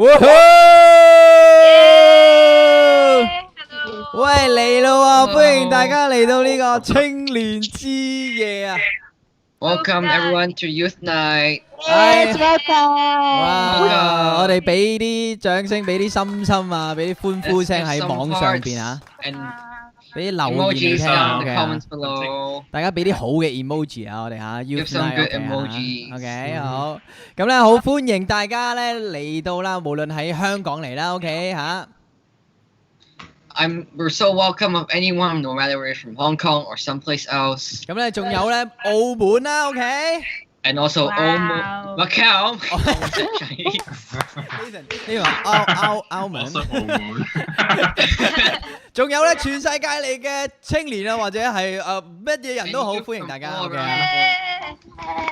喂嚟咯喎，歡迎大家嚟到呢個青年之夜啊 Welcome everyone to Youth Night. Yes, welcome. 哇！我哋俾啲掌聲，俾啲心心啊，俾啲歡呼聲喺網上邊啊， And 俾啲留言嚟 emojis 聽下 in the ，OK 啊 comments below. 大家俾啲好嘅 emoji 啊，我哋嚇 Give Youth some Night good emojis. OK 好，咁咧好歡迎大家咧嚟到啦，無論喺香港嚟啦，OK 嚇。We're so welcome of anyone, no matter where you're from Hong Kong or someplace else. 咁咧仲有咧澳門啦，OK。 And also Wow. Macau. Almost said Chinese. 呢個澳門，仲有咧全世界嚟嘅青年啊，或者係乜嘢人都好，歡迎大家。OK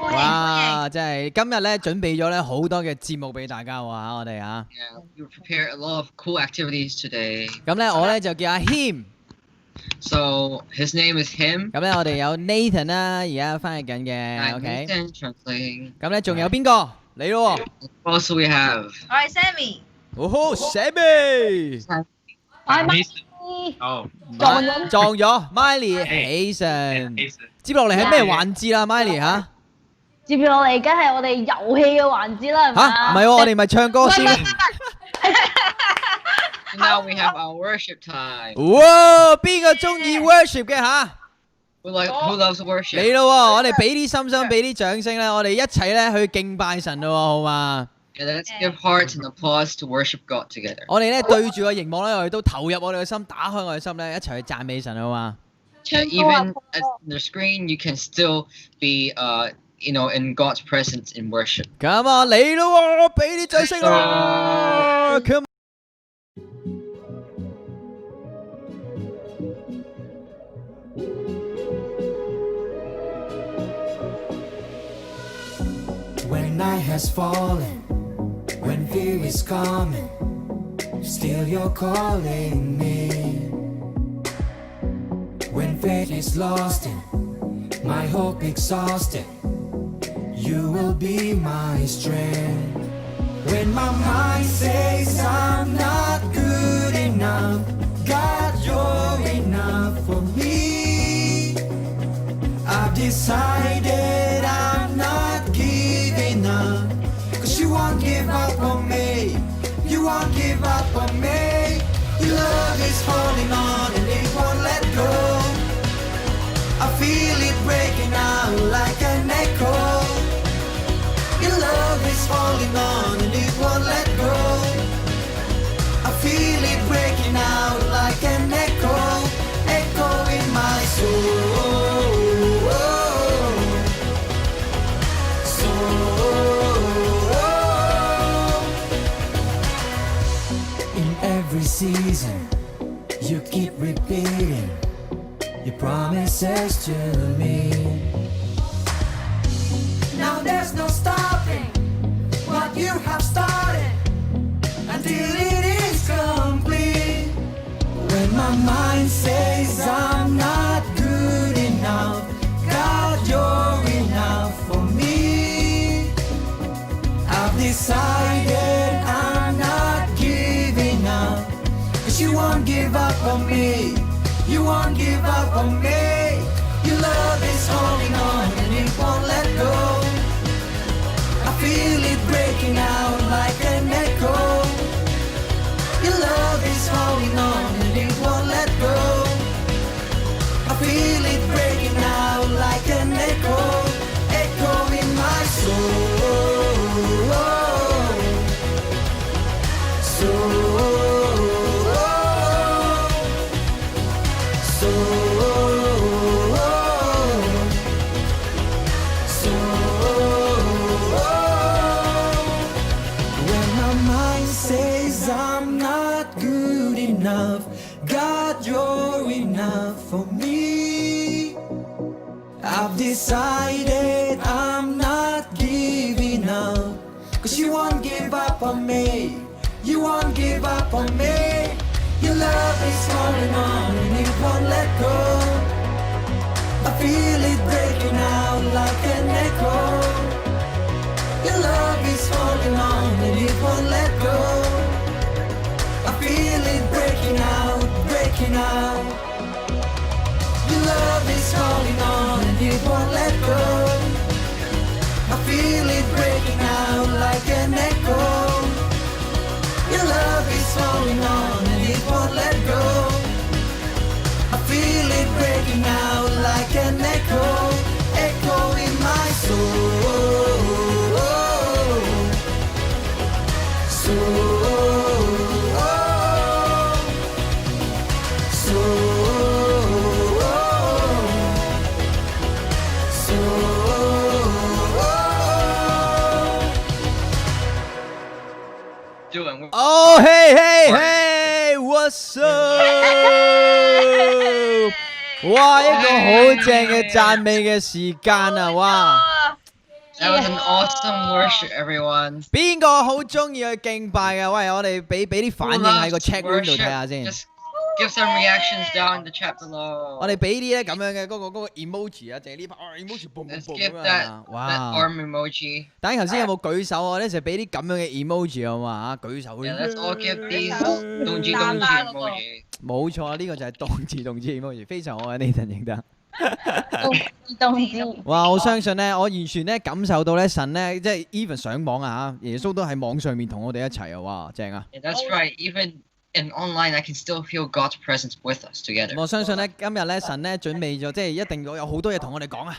哇！真係今日咧準備咗咧好多嘅節目俾大家喎嚇，我哋啊。Yeah, we prepared a lot of cool activities today. 咁咧我咧就叫阿謙。So his name is him. 咁咧我哋有 Nathan 啦，而家翻譯緊嘅 I'm ，OK。 Nathan translating. 咁咧仲有邊個？嚟咯喎！ Also we have Sammy. 哦 Sammy。撞咗 Miley 起身。接落嚟係咩環節啦，Miley 嚇？接住落嚟，梗係我哋遊戲嘅環節啦，係咪嚇，唔係喎，我哋咪唱歌先。 Now we have our worship time. 哇！邊個中意 worship 嘅嚇？ Who loves worship? 嚟咯喎！我哋俾啲心心，俾啲掌聲咧，我哋一齊咧去敬拜神咯喎，好嘛？ Yeah, let's give hearts and applause to worship God together. 我哋咧對住個熒幕咧，我哋都投入我哋嘅心，打開我哋嘅心咧，一齊去讚美神，好嘛？ Yeah, even at the screen, you can still be, in God's presence in worship. 咁啊，嚟咯喎！俾啲掌聲啦 ！Come When night has fallen, when fear is coming, still you're calling me. When faith is lost and my hope exhausted, you will be my strength. When my mind says I'm not good enough, God, you're enough for me. I've decided I'm not giving up, 'cause you won't give up on me. You won't give up on me. Your love is holding on and it won't let go. I feel it breaking out like an echo. Your love is holding on and it won't let go. I feel it breaking out like an echo, echo in my soul. In every season, you keep repeating your promises to me. Now there's no stopping what you have started until it is complete. When my mind says I'm not good enough, God, you're enough for me. I've decided I'm not giving up, 'cause you won't give up on me. You won't give up on me. Your love is holding on and it won't let go. I feel it breaking out like an echo. Your love is holding on and it won't let go. I feel it breaking out like an echo, echo in my soul. When my mind says I'm not good enough, God, you're enough for me. I've decided I'm not giving up, 'cause you won't give up on me. You won't give up on me. Your love is holding on and it won't let go. I feel it breaking out like an echo. Your love is holding on and it won't let go. now. Your love is calling on and it won't let go. I feel it breaking out like an echo. Your love is calling on and it won't let go. I feel it breaking out like an echo, echo in my soul. Doing. Oh hey hey hey what's up？ 哇，一個好正嘅讚美嘅時間啊！哇， That was an awesome worship, everyone. 邊個好中意去敬拜嘅？喂，我哋俾啲反應喺個 chat room 度睇下先。 Just give some reactions down in the chat below. 我哋俾啲咧咁樣嘅嗰個 emoji 啊，淨係呢排 emoji boom boom Let's boom give 咁 that 樣啊！ that 哇！ arm emoji. 等頭先有冇舉手啊？咧就俾啲咁樣嘅 emoji 好嘛嚇，舉手。 Yeah, let's all give these donji emoji. 冇錯，呢個就係動字 emoji， 非常好啊 Nathan 認得。動字。哇！我相信咧，我完全咧感受到咧神咧，即係 even 上網啊嚇，耶穌都喺網上面同我哋一齊啊！哇，正啊！ Yeah, that's right. Even in online, I can still feel God's presence with us together. 我相信咧，今日咧神咧準備咗，即係一定有好多嘢同我哋講啊！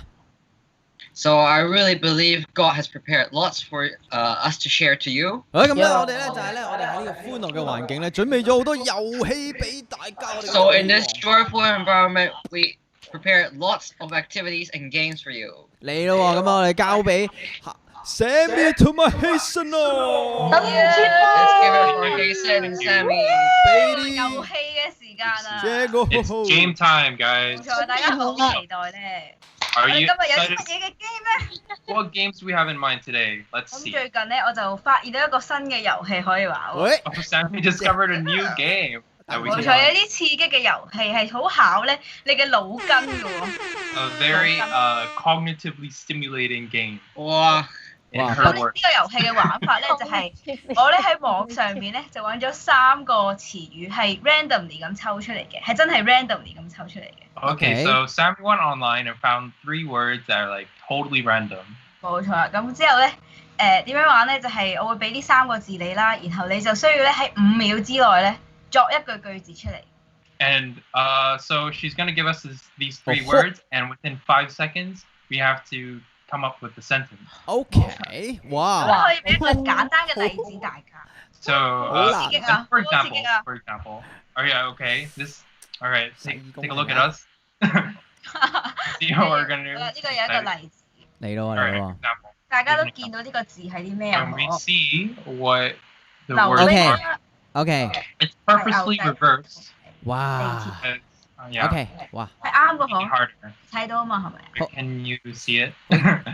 So I really believe God has prepared lots for us to share to you. 咁咧，我哋咧就係咧，我哋喺呢個歡樂嘅環境咧，準備咗好多遊戲俾大家。我哋 So in this joyful environment, we prepared lots of activities and games for you. 嚟咯喎，咁我哋交俾 Sammy 同埋 Hasten 咯。 Let's give it for Jason and Sammy. 俾啲遊戲嘅時間啊！這個 It's game time, 冇 guys. 錯，大家好期待咧。 Are 我哋今 you 日有啲 excited? 乜嘢嘅 game 咧？ What games do we have in mind today? Let's 咁 see. 最近咧，我就發現到一個新嘅遊戲可以玩喎。喂， Oh, Sammy discovered a new game that we 冇 can 錯，有 play. 啲刺激嘅遊戲係好考咧你嘅腦筋嘅喎。 A very cognitively stimulating game. Wow. In Wow. her 咁呢 words. 個遊戲嘅玩法咧就係我咧喺網上面咧就揾咗3個詞語係 randomly 咁抽出嚟嘅，係真係 randomly 咁抽出嚟嘅。 Okay, Okay. so Sammy went online and found 3 words that are like totally random. 冇錯啦，咁之後咧點樣玩咧？就係我會俾呢3個字你啦，然後你就需要咧喺5秒之內咧作一句句子出嚟。 And so she's going to give us these 3 Oh. words, and within 5 seconds, we have to come up with the sentence. OK，咁哇，可以俾一個簡單嘅例子大家。 So, Hola. Sige nga. for Oo, sige nga. example, oh yeah, okay, this, all right, take a look at Sige. us. See how we're gonna do. 呢個有一個例子，嚟咯 All 嚟 right, 咯 example. 大家都見到呢個字係啲咩啊？ And we see what the 流 word Okay. are. ，OK， It's purposely Okay. reversed. 哇 Because, yeah, ，OK，哇，係啱嘅 make it 嗬， harder. 睇到啊嘛係咪？ Can you see it?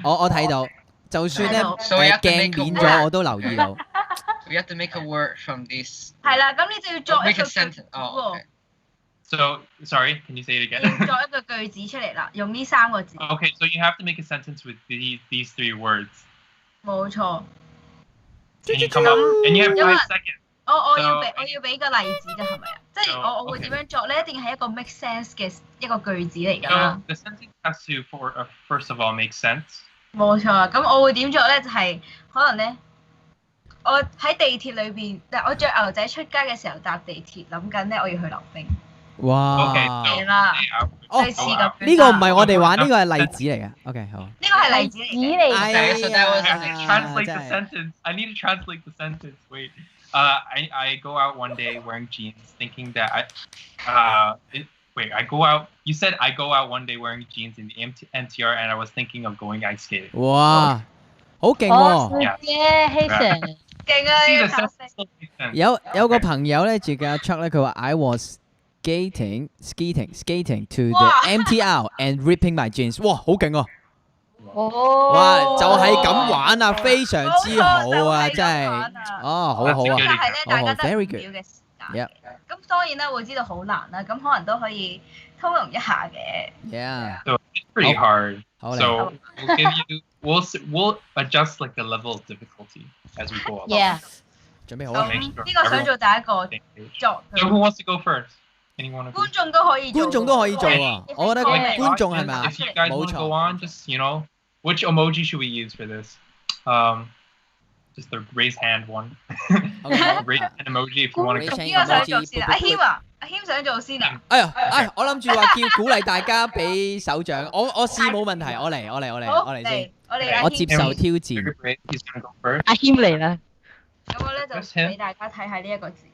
我睇到，就算咧So we have to 鏡 make a 面 word. 咗，我都留意到。 We have to make a word from these. 係啦，咁你就要作一 Make 個 a 句子 sentence. Oh, 喎 okay.，So, sorry, can you say it 你要 again? 作一個句子出嚟啦，用呢3個字， Okay, so you have to make a sentence with these 3 words. 冇錯。 And you come up, and you have 因為 5 seconds. 我要 So- 俾個例子㗎係咪啊？即係 So, 我會 okay. 點樣作咧？一定係一個 make sense 嘅一個句子嚟㗎 So 啦。 the sentence has to, first of all, make sense. 冇錯啊，咁我會點作咧？就係、可能咧，我喺地鐵裏邊，但我着牛仔出街嘅時候搭地鐵，諗緊咧我要去溜冰，哇 Okay, 係 so 啦， yeah, 哦類似咁樣。呢個唔係我哋玩，呢個係例子嚟嘅。OK，好。呢個係例子嚟嘅。嚟 Okay, so that was I have to an translate the 真係 sentence. I need to translate the sentence. Wait. I go out one day wearing jeans, thinking that wait, I go out. You said I go out one day wearing jeans in the NTR, and I was thinking of going ice skating. 哇，好勁哦，喎！是嘅，Hasten。勁啊！ See, 呢 the 個 sentence still makes sense. 有個朋友咧，住叫阿 Chuck 咧，佢話 I was skating to the 哇 MTR and ripping my jeans。哇，好勁喎！哦。哇，就係咁玩啊，非常之好啊，冇錯真係就係咁玩啊。哦，好好啊咁但係咧，大家都係，very 5 good 秒嘅時間 Yep 嘅。咁當然啦，會知道好難啦，咁可能都可以通融一下嘅。 ，yeah， So it's pretty Oh. hard. 好嚟， So we'll give you. We'll adjust like the level of difficulty as we go along. Yeah。準備好咁啦， Make sure 呢個想做第一個 Same page. 作 So who wants to go first? Anyone of you? 觀眾都可以做喎，觀眾都可以做啊！我覺得 Comment 觀眾係咪啊？ If you guys 冇 want to 錯 go on, just which emoji should we use for this? Just the raise hand one. Raise hand emoji if you want to. 邊個想做先啊？阿謙啊，阿謙想做先啊？哎呀，我諗住話叫鼓勵大家俾手掌，我試冇問題，我嚟先，我哋我接受挑戰。 Very brave. He's gonna go first. 阿謙嚟啦，咁我咧就俾大家睇下呢一個字。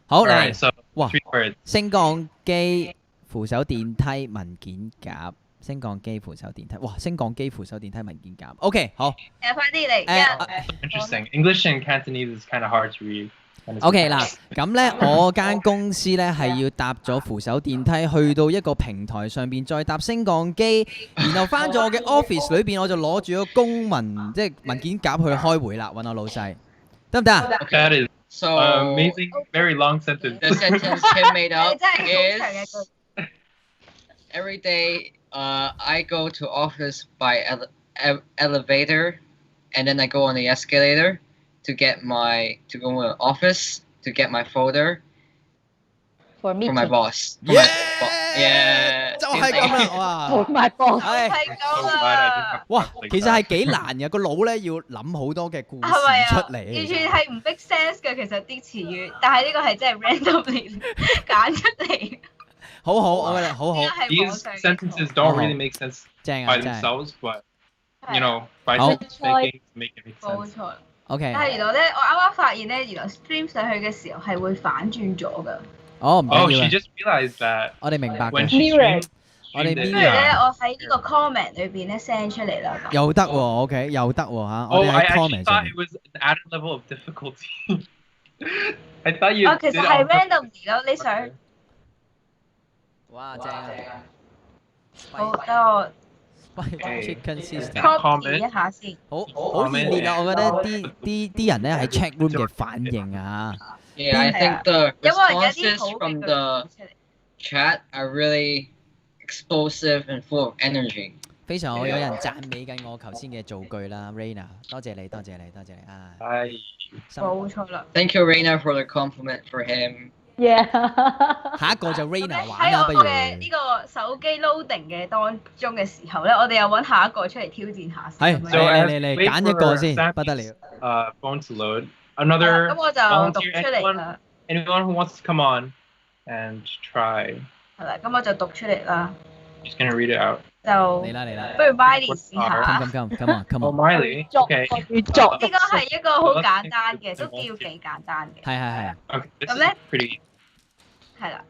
好 Alright, 嚟， so 哇 3 words. 升降機、扶手電梯、文件夾。升降機、扶手電梯，哇！升降機、扶手電梯、文件夾。OK， 好。快啲嚟，So interesting. English and Cantonese is kind of hard to read. OK 嗱，咁咧我間公司咧係要搭咗扶手電梯去到一個平台上邊，再搭升降機，然後翻咗我嘅 office 裏邊，我就攞住個公文即係文件夾去開會啦，揾我老細，得唔得啊？ That is So amazing. Very long sentence. the sentence Kim made 你 up 真係好長嘅 is 句。 every day I go to office by elevator, and then I go on the escalator to go to the office to get my folder for for my meeting boss. Yeah. 就係咁啦，哇！ for my boss。係係 So 咁 glad I 啊 didn't！have 哇 to，其實係幾難嘅，個腦咧要諗好多嘅故事係咪啊？出完嚟。全係唔 make sense 嘅，其實啲詞語，但係呢個係真係 randomly 揀出嚟。好好，我覺得好好，呢個係網 These 上嘅 sentences don't really make sense 正啊 by 真係。 themselves, but 係 you know, by Oh. making make it make 冇 sense. 錯。 OK，但係原來咧，我啱啱發現咧，原來 stream 上去嘅時候係會反轉咗㗎。哦唔 Oh, 緊 she 要啊， just realized that 我哋明白 when 嘅， she Mirror. streamed, 我哋 streamed it, 不如咧， yeah. 我喺呢個 comment 裏邊咧 send 出嚟啦。又得喎，OK，又得喎嚇，我 Oh, 哋 I 喺 actually comment 上 thought 面 it。was an added level of difficulty. I thought you 哦，其 did 實 it 係 on purpose. randomly 咯，你想 Okay. 哇，正啊好等我 ！Spicy chicken sister， copy 一下先。好熱烈啊！我覺得啲人咧喺 chat room 嘅反應啊， Yeah, I think the 因為有啲 responses 好嘅 from 句 the 子出嚟。 chat are really explosive and full of energy. 非常好，有人讚美緊我頭先嘅造句啦，Raina，多謝你啊！ Aye. 心冇錯啦。 Thank you, Raina, for the compliment for him. Yeah。下一個就咁 Raina 咧玩啦，不喺如我嘅呢個手機 loading 嘅當中嘅時候咧，我哋又揾下一個出嚟挑戰下先。係咁 So 樣 嚟 wait 揀一個 for 先， Sammy's, 不得了。 phone to load. 咁 Another 我就讀 volunteer. 出嚟啦。 Anyone who wants to come on and try. 係啦，咁我就讀出嚟啦。 Just gonna read it out. 就嚟啦，不如 Miley 試下。 come Oh, on， Miley. 作 Okay. 要作呢個係一個好簡單嘅，都叫幾簡單嘅。係， Okay. This Come is on. pretty 係啦，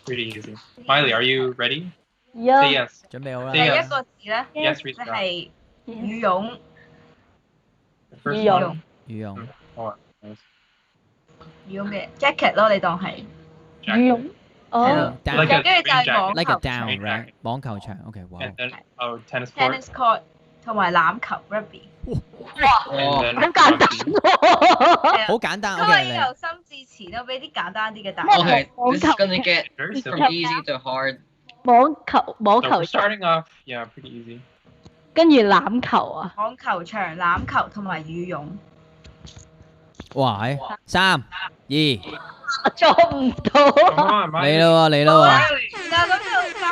easy. Miley, are you ready? Say Yeah。 yes. 準備好啦第。一個字咧 Yes, 就 read it out. 係羽絨， The first 羽絨 one. 羽絨， Oh, 羽絨嘅 jacket 咯，你當係。jacket. 羽絨。哦。 down Like a 跟住就係 rain jacket. 網 like a 球 down 場 right 網球場，OK，哇 And then tennis court. tennis court 同埋欖球 rugby。 Oh, And then 好簡單 rugby. 喎。好簡單都係，OK 要由嚟。心至前咯，俾啲簡單啲嘅答案。 okay. This is gonna get Very from simple. easy to hard. 網球 So we're starting off, yeah, pretty easy. 跟住欖球啊。網球場、欖球同埋羽絨。哇，係3、2，做唔到 Come 啊。 on, 嚟 Miley. 啦喎，嚟啦喎！ Miley. 嗱，咁就三。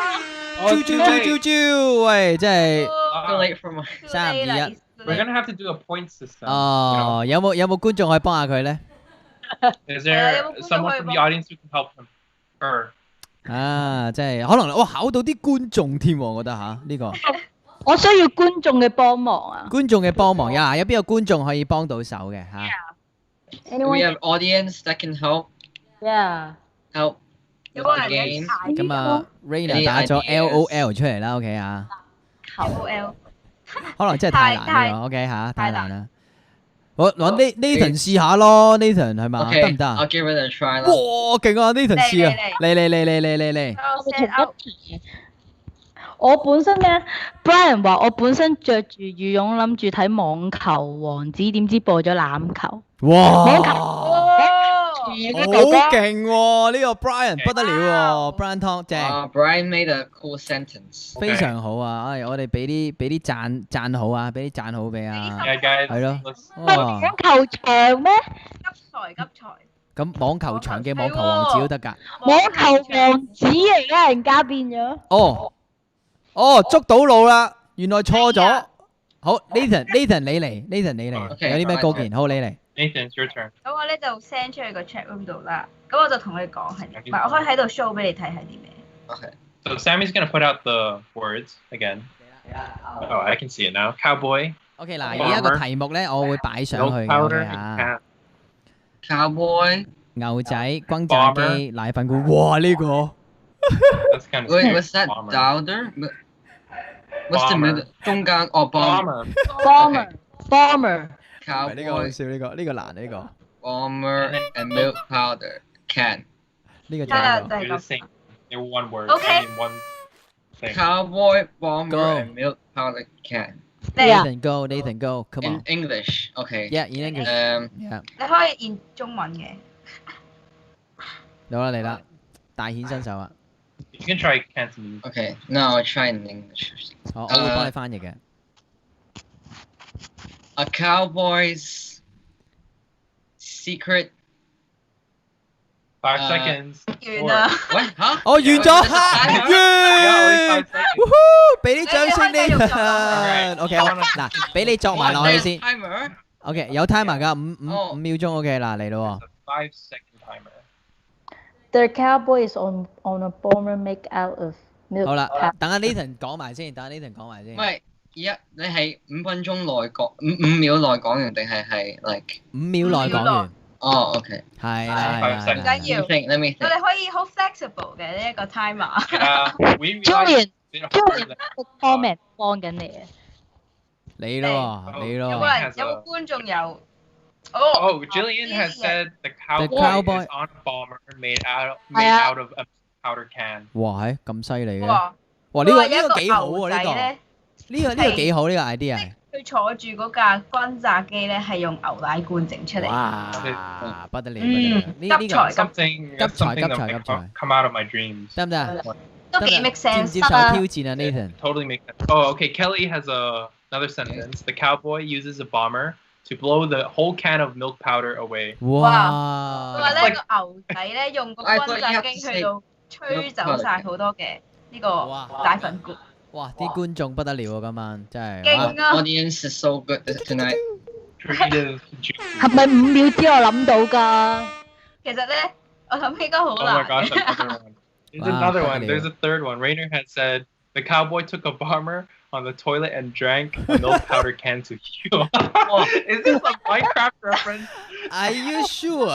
Oh, it's too late. 招，喂，真係 Too late for my. 3、2、1。 We're gonna have to do a point system. 哦，有冇觀眾可以幫下佢咧？ Is there Yeah, someone from the audience who can help him? Or 啊，真係可能哇考到啲觀眾添喎，我覺得嚇呢個我需要觀眾嘅幫忙啊。觀眾嘅幫忙呀，有邊個觀眾可以幫到手嘅嚇？ Do we have audience that can help Yeah。 help 有 with 冇 the 人 game? 踩咁啊，Raina 打咗 LOL 出嚟啦，OK 啊， LOL？可能真係太難太呢個，OK 嚇，太太難啦。我揾 Nathan 試下咯，Nathan 係嘛？得 Okay, 唔得啊 I'll？give it a try. 哇，勁啊！Nathan 試啊，嚟我同 set up 一題。我本身咧，Brian 話我本身着住羽絨諗住睇網球王子，點知播咗欖球。哇！哦，好勁喎！呢個 Brian 不得了喎，Brian Tong 正， Brian made a cool sentence. 非常好啊！唉，我哋俾啲讚好啊，俾啲讚好俾啊！ yeah, guys, I know. let's 唔係網球場咩？急才急才。咁網球場嘅網球王子都得㗎。網球王子嚟嘅，人家變咗。哦，捉到路啦，原來錯咗。好，Nathan 你嚟，Nathan 你嚟， Okay，有啲咩高見？好，你嚟。 Nathan, it's your turn. 咁我咧就 send 出去個 chat room 度啦。咁我就同佢講係點，唔係我可以喺度 show 俾你睇係啲咩。 Okay. So Sammy's gonna put out the words again. Oh, I can see it now. Cowboy, OK 嗱，而家個題目咧，我會擺上 milk 去 powder, 嘅 and 嚇。 Cowboy. 牛仔、轟炸機、奶粉菇，哇呢個 That's kind of Wait, was that Bomber. Dowder? What's the Bomber. middle? 中間 oh bomber. Bomber， 呢個好 Cowboy, 笑，呢個難呢個 bomber, and milk powder. Can. 呢個就係啦，係呢就係 They're the 咁。 same. They're one word. Okay. I mean one thing. Cowboy, bomber, Go. and milk powder can. 個。你 Nathan go，Nathan go，come In on。 English. Okay. Yeah，in English。 Yeah，你可以現中文嘅。好啦嚟啦，大顯身手啊！ You can try Cantonese. Okay. No, I'll try in English. 好，我會幫你翻譯嘅。 A cowboy's secret. 5 Uh, seconds. 完啦。 What? Huh? 哦，完咗， Yeah, Yeah, 完 only 5 seconds. ，Woohoo！俾啲掌聲你可以繼續作 Nathan。OK，好嗱，俾你作埋落去先。 Timer. OK，有 timer 㗎，五哦秒鐘。OK，嗱嚟咯 It's a 5-second timer. The cowboy is on a bomber make out of 喎。 milk 好啦 powder，等下 Nathan 講埋先，等下 Nathan 講埋先。喂，而家你係5分鐘內講5秒內講完定係 like？ 5秒內講完。哦，OK。係啦，係啦，唔係啦緊要 Let me think. 我哋可以好 flexible 嘅呢一個 timer。 Yeah, we realized Julian， it's a bit hard that 個 comment 幫緊你啊。你咯，你有咯。冇人有冇觀眾有？ Oh, Jillian has said the cowboy, cowboy- is on a bomber made Yeah. out of a powder can. 哇，係咁犀利嘅。哇！哇，呢個佢話有一呢個幾好牛喎，呢個仔咧，呢個幾好呢個 idea 佢坐住嗰架轟炸機咧係用牛奶罐整出係。嚟。哇，不得了，不得了。呢個急才 Something, Gấp that's something trời, that gấp might trời. come out of my dreams. 得唔得？都幾 make 接唔 sense 接受挑戰啊 Nathan？ Totally makes sense. Oh, okay. Kelly has another sentence. The cowboy uses a bomber to blow the whole can of milk powder away. 佢話哇！咧個牛仔咧用個轟炸機去到吹走晒好多嘅呢個哇奶粉罐。哇！啲觀眾不得了啊，今晚真係。勁啊！ Audience is so good tonight. Creative. juicy. 係咪5秒之後諗到㗎？其實咧，我諗應該好 Oh my 難 gosh, 嘅。 another one. There's Wow, another fucking one. There's a third one. Rainer had said the cowboy took a bomber on the toilet and drank a milk powder can to heal. Is this a Minecraft reference? Are you sure?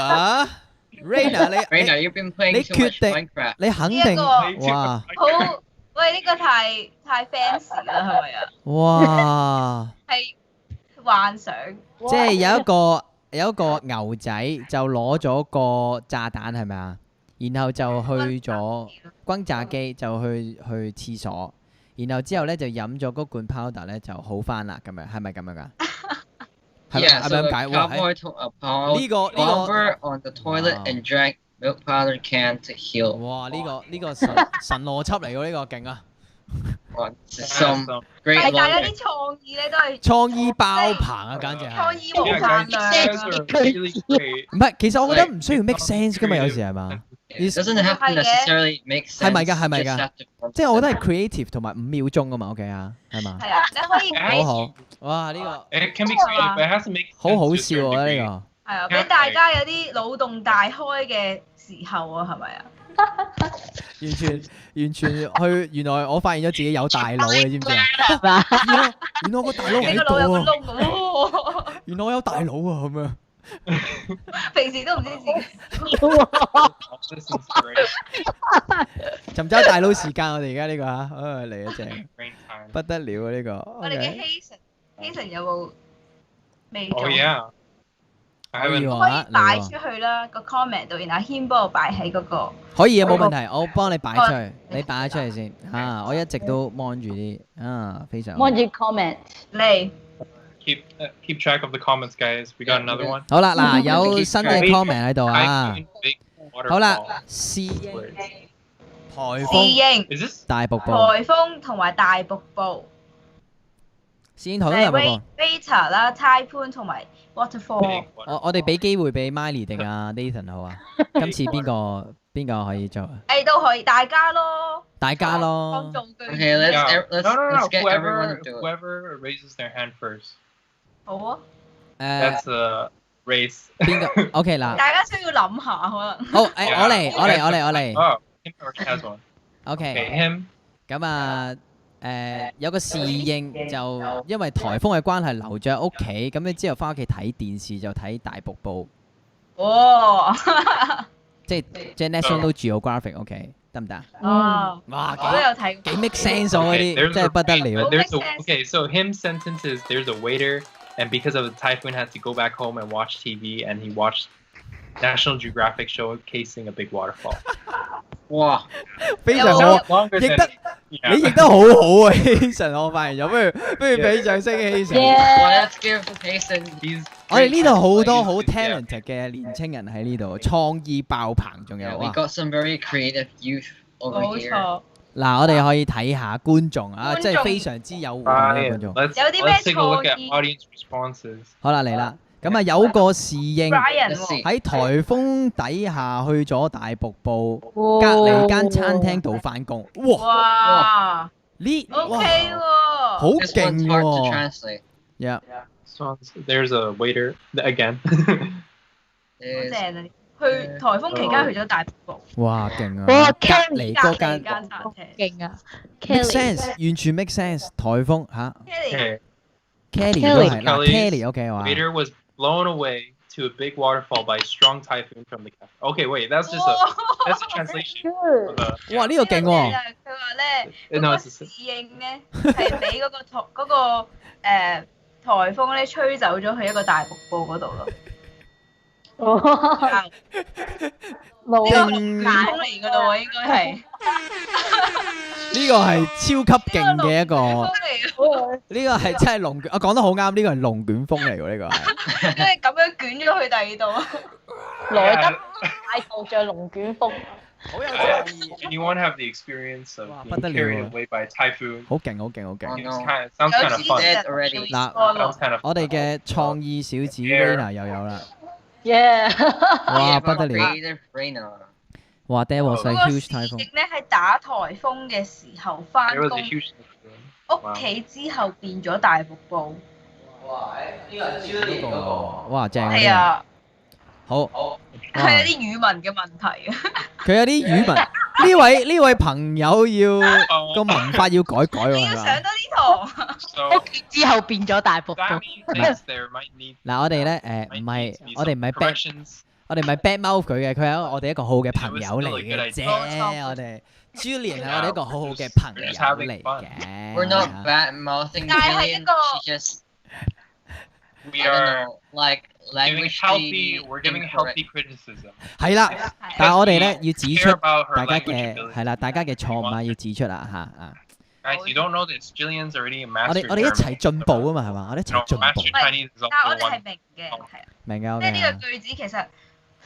Raina，你 Raina, you've been playing 你 too much 決定 Minecraft. 你肯定呢一個哇好，喂，呢個太 fancy 啦，係咪啊？哇！係幻想。即係有一個牛仔就攞咗個炸彈係咪啊？然後就去咗轟炸機，就去廁所，然後之後咧就飲咗嗰罐 powder 咧就好翻啦，咁樣係咪咁樣㗎？係咪 Yeah, 係 so 咪 the 咁解？哇！ cowboy took a 呢個 bomber on the toilet 哇 and drank milk powder can to heal. 哇！呢個神邏輯嚟喎，呢個勁啊！ Wow, this is Some, some great 係大家 logic. 啲創意咧都係創意爆棚啊，簡直係。創意無 yeah, 限 guys, 量 you 啊 guys！are really great. 唔係，其實我覺得唔需要 make sense 噶嘛，有時係嘛？ It doesn't have to necessarily make sense. 係咪㗎？係咪㗎？ just have to 即係我覺得係 creative 同埋5秒鐘啊嘛，OK 啊，係嘛？係啊，你可以好好，哇！呢個 It can be creative, but it has to make 好 sense 好 to a 笑 certain 啊！ degree. 呢係啊，俾大家有啲腦洞大開嘅時候啊，係咪啊？個完全去，原來我發現咗自己有大腦，你知唔知啊？係嘛？原來我個大佬喺你個腦有個度啊！窿咁喎，原來我有大佬啊！咁樣平時都唔知自己。 This is great. 尋找大佬時間，我哋而家呢個嚇，嚟啊正， Brain time. 不得了啊！呢個我哋嘅 OK， Hazen 有冇未做？ Oh yeah. I 可以 haven't. 可以喎嚇擺嚟喎，出去啦，個 comment 度，然後阿軒幫我擺喺嗰個。可以啊，冇問題，我幫你擺出去，你擺咗出嚟先嚇，我一直都 mon 住啲非常好望住 comment，嚟 Keep track of the comments, guys. We got another one. 好啦，嗱有新嘅 comment 喺度啊， Typhoon, big 好啦 waterfall.，侍應颱侍風應、 Is this 大瀑布，颱風同埋大瀑布。侍應颱風大瀑布。 Beta 啦、Typhoon 同埋 waterfall。 Big one. 我哋俾機會俾 Miley 定阿 Nathan 好啊？今次邊個可以做啊？誒都可以，大家咯。大家咯創。造句 Okay, let's Yeah. let's No, let's get Whoever everyone to do it. whoever raises their hand first. 好啊，That's a race. 邊個？OK 嗱，大家需要諗下可能。好我嚟。 Oh, him already has one. Okay, OK， him. 咁啊有個侍應就因為颱風嘅關係留咗喺屋企，咁你之後翻屋企睇電視就睇大瀑布，哦，即係 National Geographic OK 得唔得啊？哦，哇我都有睇過。幾 make sense 喎嗰 Okay, 啲，真係不得了。 There's Makes a, sense. okay, so him sentence is there's a waiter, and because of the typhoon, had to go back home and watch TV, and he watched National Geographic showcasing a big waterfall. 哇，非常好， Longer 譯 than 得 yeah. 你譯得好好啊，Hason，我發現咗，不如俾掌聲 Hason。 well, let's give Hasten. He's 我哋呢度好多好 Yeah. talented 嘅年青人喺呢度，創意爆棚，仲 Yeah, 有 we 啊！ got some very creative youth over 冇 here. 錯。嗱，我哋可以睇下觀眾啊，觀眾真係非常之有活嘅 Ryan. 觀眾。 Let's 有啲咩 take a look at 創意？ audience responses. 好啦，嚟啦，咁啊有個侍應 Brian Let's 喎 see. 喺颱風底下去咗大瀑布隔隔離間餐廳度翻工，哇！哇呢哇，OK 喎。好 This 勁 one's hard to 喎 translate. ！Yeah， So there's a waiter again. 好 Is 正啊！去颱風期間去咗大瀑布，哇勁啊！哇隔 Kelly 離嗰間間餐廳。勁啊 make ，Kelly sense，完全 make sense。颱風嚇 Kelly Okay. ，Kelly 都 Kelly 係嗱 Kelly's ，Kelly OK 哇。 Waiter was blown away to a big waterfall by a strong typhoon from the cafe. Okay, wait, that's just a that's a translation of the. 哇！呢個勁喎，佢話咧，嗰 No, 個 it's 侍應咧係俾嗰個颱風咧吹走咗去一個大瀑布嗰度咯。哦，呢老個颱風嚟㗎咯喎，應該係。呢個係超級勁嘅一個，颱風嚟㗎呢個係真係龍捲，我講得好啱，呢個係龍捲風嚟喎，呢個係。因為咁樣捲咗去第二度。來得快步像龍捲風。好有創意， Anyone have the experience of Wow, being 不得了 carried 啊 away by a typhoon? 好勁，好勁，好勁。 Oh, It's no. kind of, sounds kind of 有 fun. Dead already. 嗱 Sounds kind of 我哋嘅創意小子 Yeah. Raina 又有啦，耶！哇 We have 不得 a 了， creative Reina. 哇 There was a 嗰個 huge 侍 typhoon，應咧喺打颱風嘅時候翻 There was 工 a，huge typhoon. 屋企之後變咗大瀑布。呢個哇正啊！係啊，好，係有啲語文嘅問題啊。佢有啲語文，呢位朋友要個文法要改改喎，你要係嘛？上多啲堂。 So 屋企之後變咗大瀑布。 that means there might need 嗱，我哋咧 might 唔 need 係 to be 我哋唔 some 係 bad， corrections. 我哋唔係 bad mouth 佢嘅，佢係我哋一個好好嘅朋友嚟嘅啫。冇錯我哋 Julian 係我哋一個好好嘅朋友嚟嘅。 We're not bad mouthing 但係 Julian. 一個 She just We I don't are know, like giving language. healthy. We're giving healthy criticism. 係啦，但係我哋咧要指 Care 出 about her 大家 language 嘅 ability. 係啦，大家嘅錯誤啊要指出啦嚇啊！ Guys, you don't know this. Jillian's already a 我 master. 哋一齊進步啊嘛係嘛？我哋一 You know, 齊進步， master Chinese is 但係我 also 哋係 one. 明嘅，係啊，明嘅即係呢 OK 個句子其實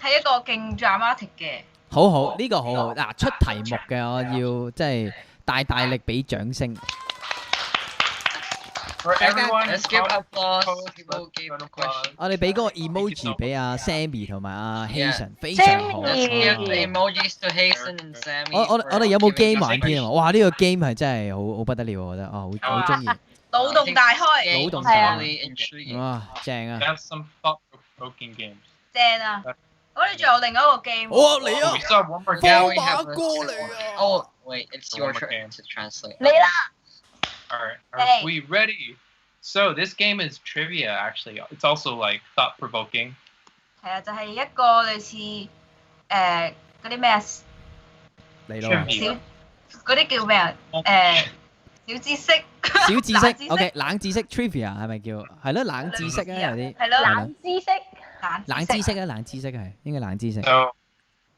係一個勁 dramatic 嘅。好好呢個好好嗱，出題目嘅我要即係大力俾掌聲。 For everyone, Let's give who applause. proposed, People let's gave give an the applause. question. 我哋俾嗰個 emoji 俾阿 Sammy 同埋阿 Yeah. Hason，非常好。 Let's give the Yeah. emojis to Hasten and Sammy. 我 for 哋有冇 giving game us 玩 the 添啊？哇！呢個 game 係真係好不得了，我覺得哦，好中意。腦洞大開，game. 腦洞大開 Really intriguing. 哇，正啊！ Have some thought-provoking games. 正啊！我哋仲有另一個 game。哦嚟啊 We still have one more Now game. we have 馬 a 哥 second 嚟 one. 啊 Oh wait, it's The your one more turn game. to translate. 嚟啦！ All right, Hey. are we ready? So this game is trivia. Actually, it's also like thought-provoking. 係啊，就係一個類似嗰啲咩啊，嚟咯， Trivia. 嗰啲叫咩啊？小知識。小知識冷知識，OK，冷知識 trivia 係咪叫？係咯，冷知識啊，有啲係咯，冷知識。冷知識啊，冷知識係應該冷知識。 So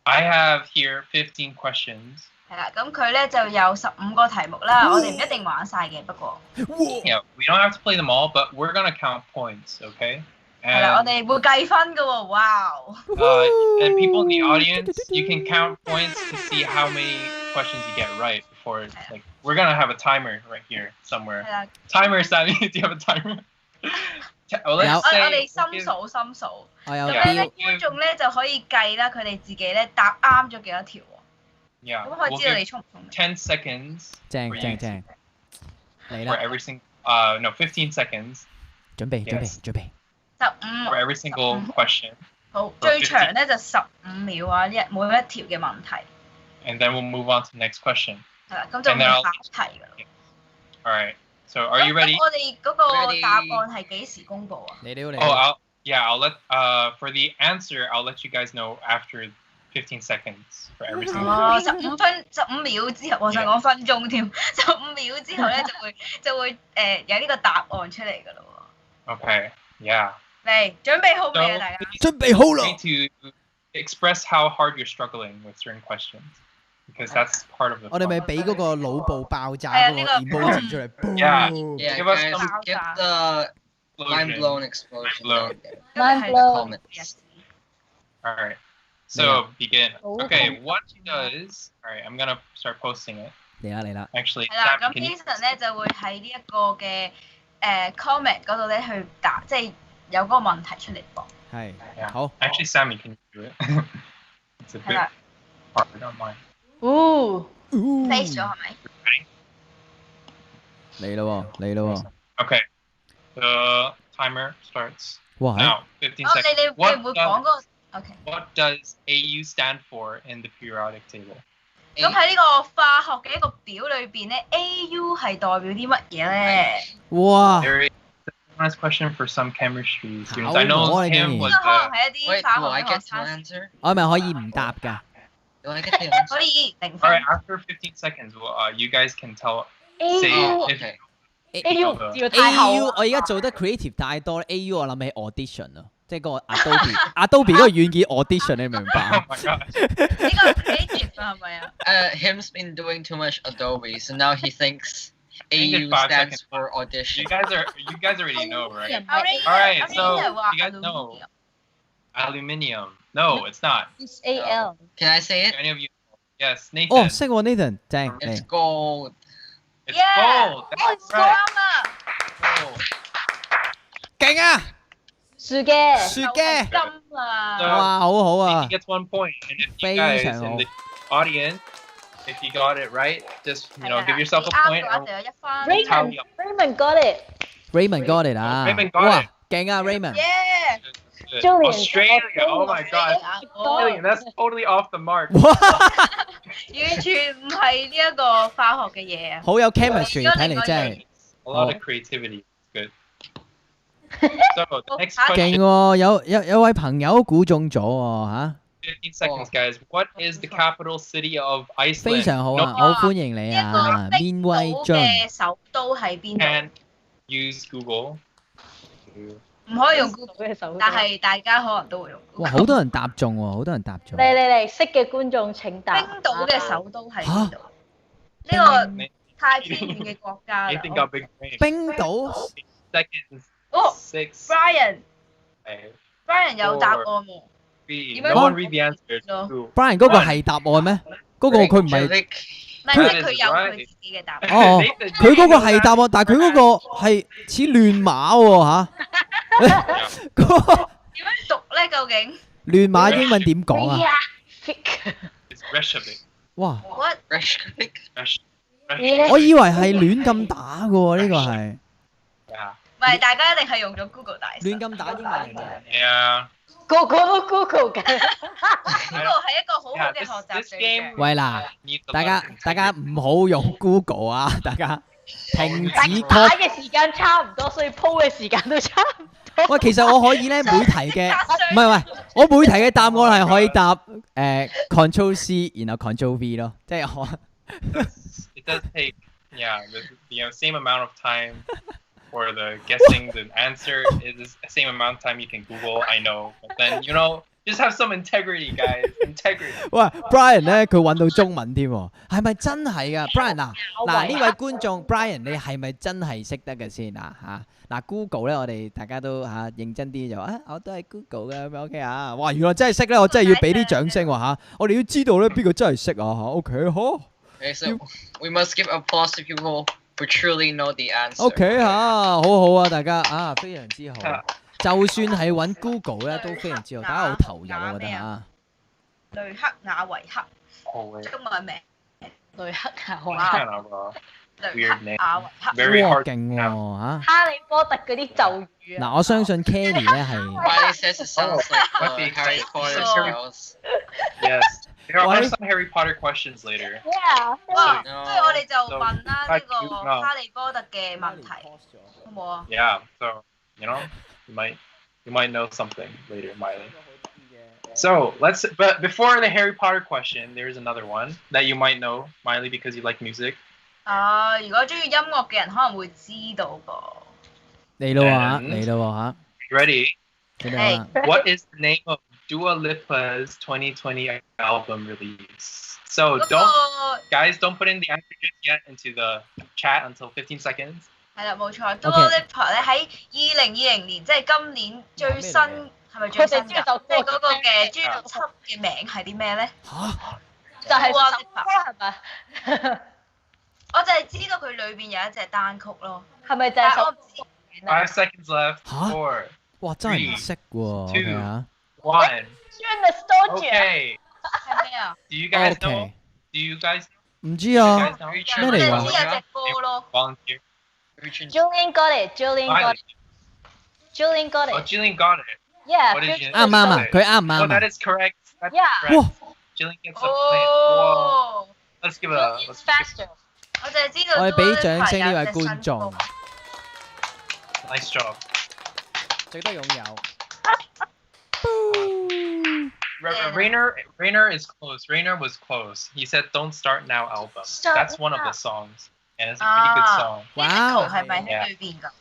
I have here 15 questions. 係啦，咁佢咧就有15個題目啦，我哋唔一定玩晒嘅，不過 Yeah, we don't have to play them all, but we're gonna count points, okay? 係啦，我 And 哋會計分嘅喎，哇！ and people in the audience, you can count points to see how many questions you get right before. Like we're gonna have a timer right here somewhere. 係啦， Timer, Sammy. Do you have a timer? Well, let's 有 say 我哋 we'll 心 give- 數心數，我有咁 Yeah. 樣咧標，觀眾咧就可以計啦，佢哋自己咧答啱咗幾多條喎， Yeah. 咁可以 We'll 知道 give 你聰唔聰明。 10 seconds 正 for 正 you 正，嚟 for 啦， every single. No, 15 seconds 準備準備 Yes. 準備， 15 for every single question, 好，最長咧就15秒啊，每一條嘅問題 and then we'll move on to the next question. 係啦，咁就 And 會 now- 下一題㗎啦。 All right. So, are you 咁 ready? 我哋嗰個 Ready. 答案係幾時公佈啊？嚟了嚟 Oh, 了， I'll let for the answer, I'll let you guys know after 15 seconds for every single. 哦，15秒之後，我想講分鐘添，15秒之後咧就會有呢個答案出嚟㗎咯 Okay. Yeah. 喎。嚟，準備好未 So 啊？大家？準備好 you 啦， need to express how hard you're struggling with certain questions because that's part of the. 我哋咪 fun. 俾嗰個腦部爆炸係啊嗰個呢個 emoji 出嚟 Yeah. boom Yeah, Give us guys, some- give the mind Explosion. blown explosion. blown. down there. Mind 係 blown. Comments. All right. So begin. Oh. Okay. What does? All right. I'm gonna start posting it. 嚟啦嚟啦， Actually, 係啦， Sam, 咁 can you? Jason 咧就會喺呢一個嘅comment 嗰度咧去答，即係有嗰個問題出嚟播。係 Yeah. 好， Actually, Sammy, can you do it? It's a 係 bit 啦 hard on mine. 哦， ，face 咗係咪？嚟咯喎嚟咯 Okay. The timer starts 喎，哇係 now. 15哦， seconds. 你會 What 唔會 does, 講嗰個？OK。 what does AU stand for in the periodic table? 咁喺呢個化學嘅一個表裏邊咧，AU 係代表啲乜嘢咧？哇， There is a bonus question for some chemistry students. How I know more Tim again? was 可能 the. 係一 Wait, 啲 do 化 I 學嘅 get 學 to 生， answer? 我係咪可以唔答㗎？ Do I get to answer? 可以0 All 分 right. After 15 seconds, you guys can tell. Say Oh, if okay. A.U. 個字太厚 AU 啊我而家做得 creative 太多 AU 我諗起 audition 啊，即係嗰個 Adobe 嗰個軟件 audition 你明唔明 Oh 白？ my god. 呢個 creative 啊係咪啊？ Him's been doing too much Adobe, so now he thinks Think AU it's 5 stands seconds. for You audition. guys already know, right? 阿 Ray Alright, 阿 so Ray 話 you guys know. Aluminium. No, it's not. It's A.L. Can I say Do it? any of you? Yes, Nathan. 哦，識喎 Nathan，正 It's 嚟 gold. It's Yeah. gold. 哦 That's 啱 right. 啊！ Gold. 勁啊！樹嘅，雪嘅，金啊！哇，好好啊 He！gets 1 point, and if you 非 guys 常 in 好 the audience, if you got it right, just 係啊 give yourself a 啱 point. 嘅話 and 就有1分。 Raymond Raymond got it. Raymond got it 啊！ Raymond got 哇 it，勁啊 Raymond！耶！ we'll- Julian. Australia. Oh my god. 我 Julian, that's totally off the mark. 哇，完全唔係呢一個化學嘅嘢啊！好有 chemistry，睇嚟真係 A lot of Oh. creativity. Good. So the next Oh, 勁 question. 喎！有位朋友估中咗喎嚇， 15 seconds, guys. What is the capital city of Iceland? 非常好啊！ No 好歡迎你呢一個啊！冰面威島俊，嘅首都喺邊度？ can use Google. 唔可以用 Google，嘅手但係大家可能都會用 Google。哇！好多人答中喎，好多人答中。嚟，識嘅觀眾請答。冰島嘅首都喺邊度？呢個太偏遠嘅國家啦。 Nathan got big brain. 冰島 Seconds. 哦 6, ，Brian five, 有答案喎。 3. 點樣 No one read the answer. No. 2. Brian 嗰個係答案咩？嗰個佢唔係 Reykjavik. 唔係，即係佢有佢自己嘅答案。哦 Nathan, 佢嗰個係答案，但係佢嗰個係似亂碼喎嚇。嗰個點樣讀咧？究竟亂碼英文點講啊？ It's Reykjavik. 哇！ what？ Reykjavik. Reykjavik. 我以為係亂咁打嘅喎，呢個係 Yeah. 唔係，大家一定係用咗 Google 大神。亂咁打英文嚟嘅。 Yeah. 個個都 Google 緊。 Google 係一個好好 Yeah, 嘅 this, 學習 this 對 game 象。喂嗱， needs a 大 lot 家 of 大家 integrity. 唔好用 Google 啊！大家停大止家打 copy。嘅時間差唔多，所以鋪嘅時間都差唔多。喂，其實我可以咧每題嘅，唔係喂，我每題嘅答案係可以答Control C，然後 Control V 咯，即係我 It does take, yeah, the same amount of time for the guessing the answer is the same amount of time you can Google. I know, but then just have some integrity, guys. Integrity. 喂 Brian 咧，佢揾到中文添喎，係咪真係噶？Brian 嗱呢位觀眾 Brian，你係咪真係識得嘅先啊？嗱 Google 咧，我哋大家都認真啲就我都係 Google 嘅咁樣 OK 啊！哇，原來真係識咧，我真係要俾啲掌聲喎我哋要知道咧邊個真係識啊！OK 好。 Okay, so we must give applause to people who truly know the answer. OK 嚇，好好啊，大家啊，非常之好。就算係揾 Google 咧，都非常之好，大家好投入啊，我覺得嚇。雷克雅維克 Always 中文名雷克雅維 Wow 克， kind of a 雷 weird 克 name. 雅維克。 Very 哇， hard. 勁喎嚇！哈利波特嗰啲咒語啊。嗱，我相信 Kelly 咧係 Miley says it sounds like Might be Harry Potter So- spells. Yes. There Why? are some Harry Potter questions later. Yeah。哇，No. 不如我哋就問啦呢個 No. 哈利波特嘅問題，好冇啊？ Yeah. So you know, you might know something later, Miley. So but before the Harry Potter question, there's another one that you might know, Miley, because you like music. 啊，如果中意音樂嘅人可能會知道噃。嚟咯嚇， And- 嚟咯嚇， Ready? 記得啦。 What is the name of Dua Lipa's 2020 album release? So 嗰 don't 個 guys don't put in the answer just yet into the chat until 15 seconds. 係啦，冇錯。Dua Lipa 咧喺2020年，即係今年最新，係咪最新㗎？即係嗰個嘅專輯嘅名係啲咩咧？嚇，就係 Dua 首 Lipa 歌係咪？我就係知道佢裏邊有一隻單曲咯，係咪就但係我係首唔知。 5 seconds left. Huh? 4, 哇，真係唔識喎。OK 嚇 1. Nostalgia。 Okay. 係咩啊？ Do you guys know? ，OK， Do you guys 唔知 do you 啊 guys，know? 咩我嚟㗎就知有隻歌咯。 Volunteer. Julian got it. Julian got Miley. it. Julian got Oh, it. Jillian got it. Yeah. What did you- 啱唔啱啊？佢啱唔 Oh, 啱 that 啊？ is correct. That's Yeah. correct. 哇， Jillian gets a point. Whoa. 哦， Let's give a Julian's let's give faster. 我就係知道。我哋俾掌聲呢位觀眾， nice job. 值得擁有。 Rainer is close. Rainer was close. He said "Don't Start Now" album. Start That's one of Now. the songs, and it's a pretty good Ah. song. Physical 哇係咪喺裏邊㗎？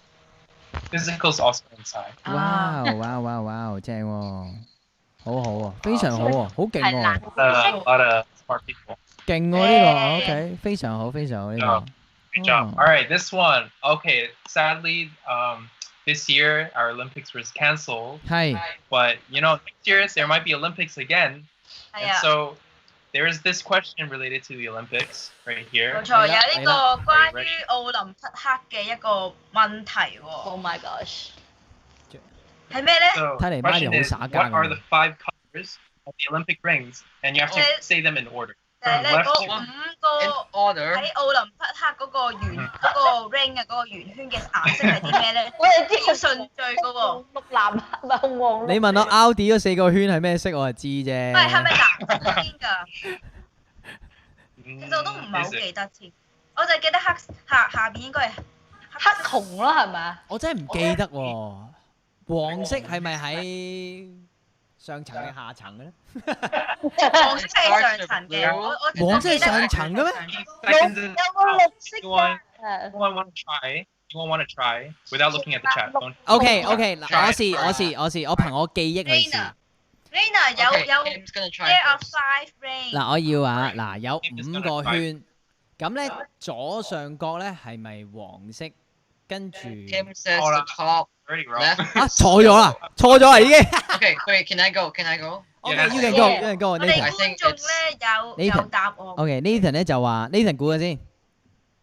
Physical's also inside. 哇哇哇哇，正喎，好好喎，非常好喎，好勁係難喎， A lot of smart people. 勁喎呢個，OK，非常好，非常好呢個。 Good job. All right, this one. Okay, sadly, this year our Olympics was canceled, 係 but you know, next year there might be Olympics again, 係 and 啊， so there is this question related to the Olympics right 冇 here. 錯，有呢係啦個關於奧林匹克嘅一個問題喎， Oh my gosh. 係咩咧？ So,睇嚟 question Miley is, 好耍 what 家 are 咁 the 喎 5 colors of the Olympic rings? And you have to Okay. say them in order. 就係咧 Left 嗰 to- 5 In 個 order. 喺奧林匹克嗰個圓嗰個 ring 嘅嗰個圓圈嘅顏色係啲咩咧？我哋知要順序嘅喎，綠藍唔係紅黃綠。你問我 Audi 嗰4個圈係咩色，我就知啫。唔係係咪藍色先㗎？其 Mm, 實我都唔係好 is it? 記得添，我就記得下邊應該係黑紅咯係咪？我真係唔記得喎。黃色係咪喺上層定下層嘅咧？黃色係上層嘅，我黃色係上層嘅咩？ Seconds is 有個綠色 Anyone, 嘅。 anyone want to try? Anyone want to try without looking at the chat? Don't. OK，嗱，我憑我記憶去試。 Raina 有 Okay, 有 Kim's gonna try there are first. 5 rings。嗱，我要啊，嗱，有5個圈，咁咧左上角咧係咪黃色？跟住 Kim says Hold the on. top Already wrong. left. 啊錯咗啦，錯咗啦已經。 Okay, wait, can I go? Can I go? OK， Yes. you can go，you can 我 go。哋 Nathan。觀眾咧有 Nathan 有答案。 OK，Nathan 咧就話 Nathan 估嘅先，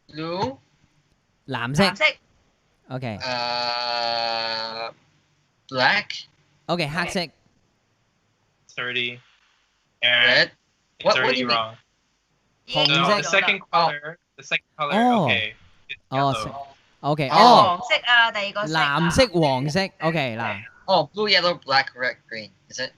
Blue. 藍色藍。色 OK， Black. OK，黑色。 30. And Red. it's What do already you mean? wrong. 已經 紅 No, 色 the second color. The second color. Oh. Okay. It's Oh, yellow. OK，哦哦，黃色啊，第二個色啊藍色、黃色。OK，嗱， Oh, blue, yellow, black, red, green. Is it?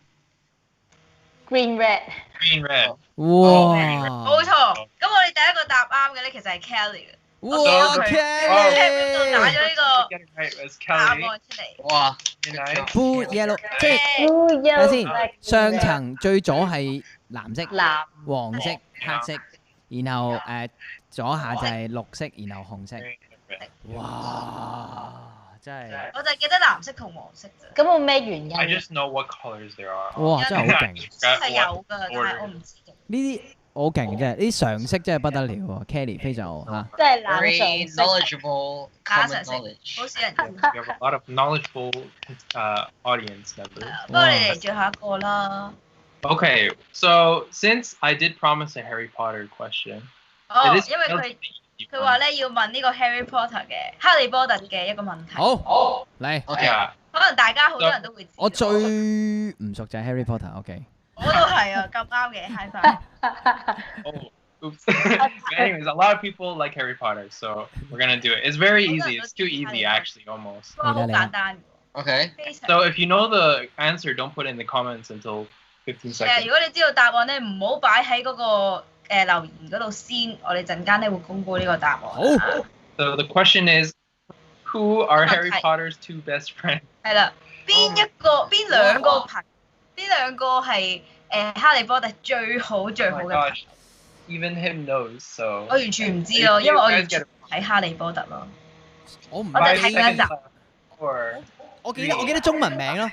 Green red。 Green, red. 冇哇，錯。咁我哋第一個答啱嘅咧，其實係 Kelly 嘅。哇哦 ，Kelly，打咗呢個 Get it right. It's 答案 Kelly. 出嚟。 Wow. Nice. Blue yellow，即係睇睇下先，上層最左係藍色、藍。黃色、黑色，然後左下就係綠色，然後紅色。 Green, red. 哇，真係，我就記得藍色同黃色啫。咁有咩原因？ I just know what colors there are. 哇，真係好勁！係有㗎，但係我唔知嘅。呢啲好勁真係，呢啲常識真係不得了喎，Kelly 非常好嚇。即係 Very 冷常識。 knowledgeable, 假 common 常識， knowledge. 好少人知。 We have a lot of knowledgeable audience members. 不過你嚟最後一個啦。 Okay, so since I did promise a Harry Potter question, 哦， it is 因為佢佢話咧要問呢個 Harry Potter 嘅哈利波特嘅一個問題。好嚟， Okay. Yeah. 可能大家好多人都會知道。我最唔熟就係 Harry Potter，OK。我都係啊，咁啱嘅 high five。 Oh, oops. But anyways, a lot of people like Harry Potter, so we're gonna do it. It's very easy. It's too easy, actually, almost. 不過好簡單 Okay. 非常。 So if you know the answer, don't put it in the comments until 15 seconds. 如果你知道答案咧，唔好擺喺嗰個留言嗰度先，我哋陣間咧會公佈呢個答案。好 So the question is, who are Harry Okay. Potter's two best friends? 係啦，邊兩個係哈利波特最好 Oh 最 my 好嘅朋友？ gosh, even him knows. So 我完全唔知咯，因為我完全唔睇哈利波特咯。我唔我哋 5 睇緊 seconds 一集 left. 4, 我記得中文名咯，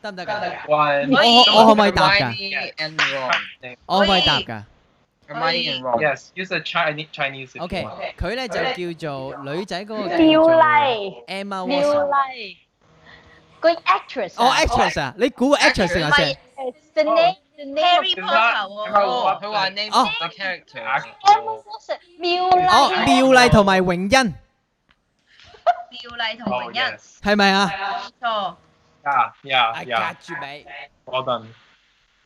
得唔得㗎？ 1. 我可唔可以答㗎？ Hermione and Ron. 我可唔可以答㗎 Hermione and Ron. Yes, use a Chinese if you ？OK， want. 佢咧就叫做女仔嗰個叫妙做麗， Emma 妙 Watson。麗，個 actress 哦啊，actress 啊，你估 actress 定唔係先？係 the name Harry It's Potter not- 喎。 Oh, who are named Oh. the characters? Actual. 妙哦，麗，妙麗同埋榮恩妙麗同 Oh 榮恩， yes. 係咪啊？錯。 Yeah. 隔住尾。 Well done.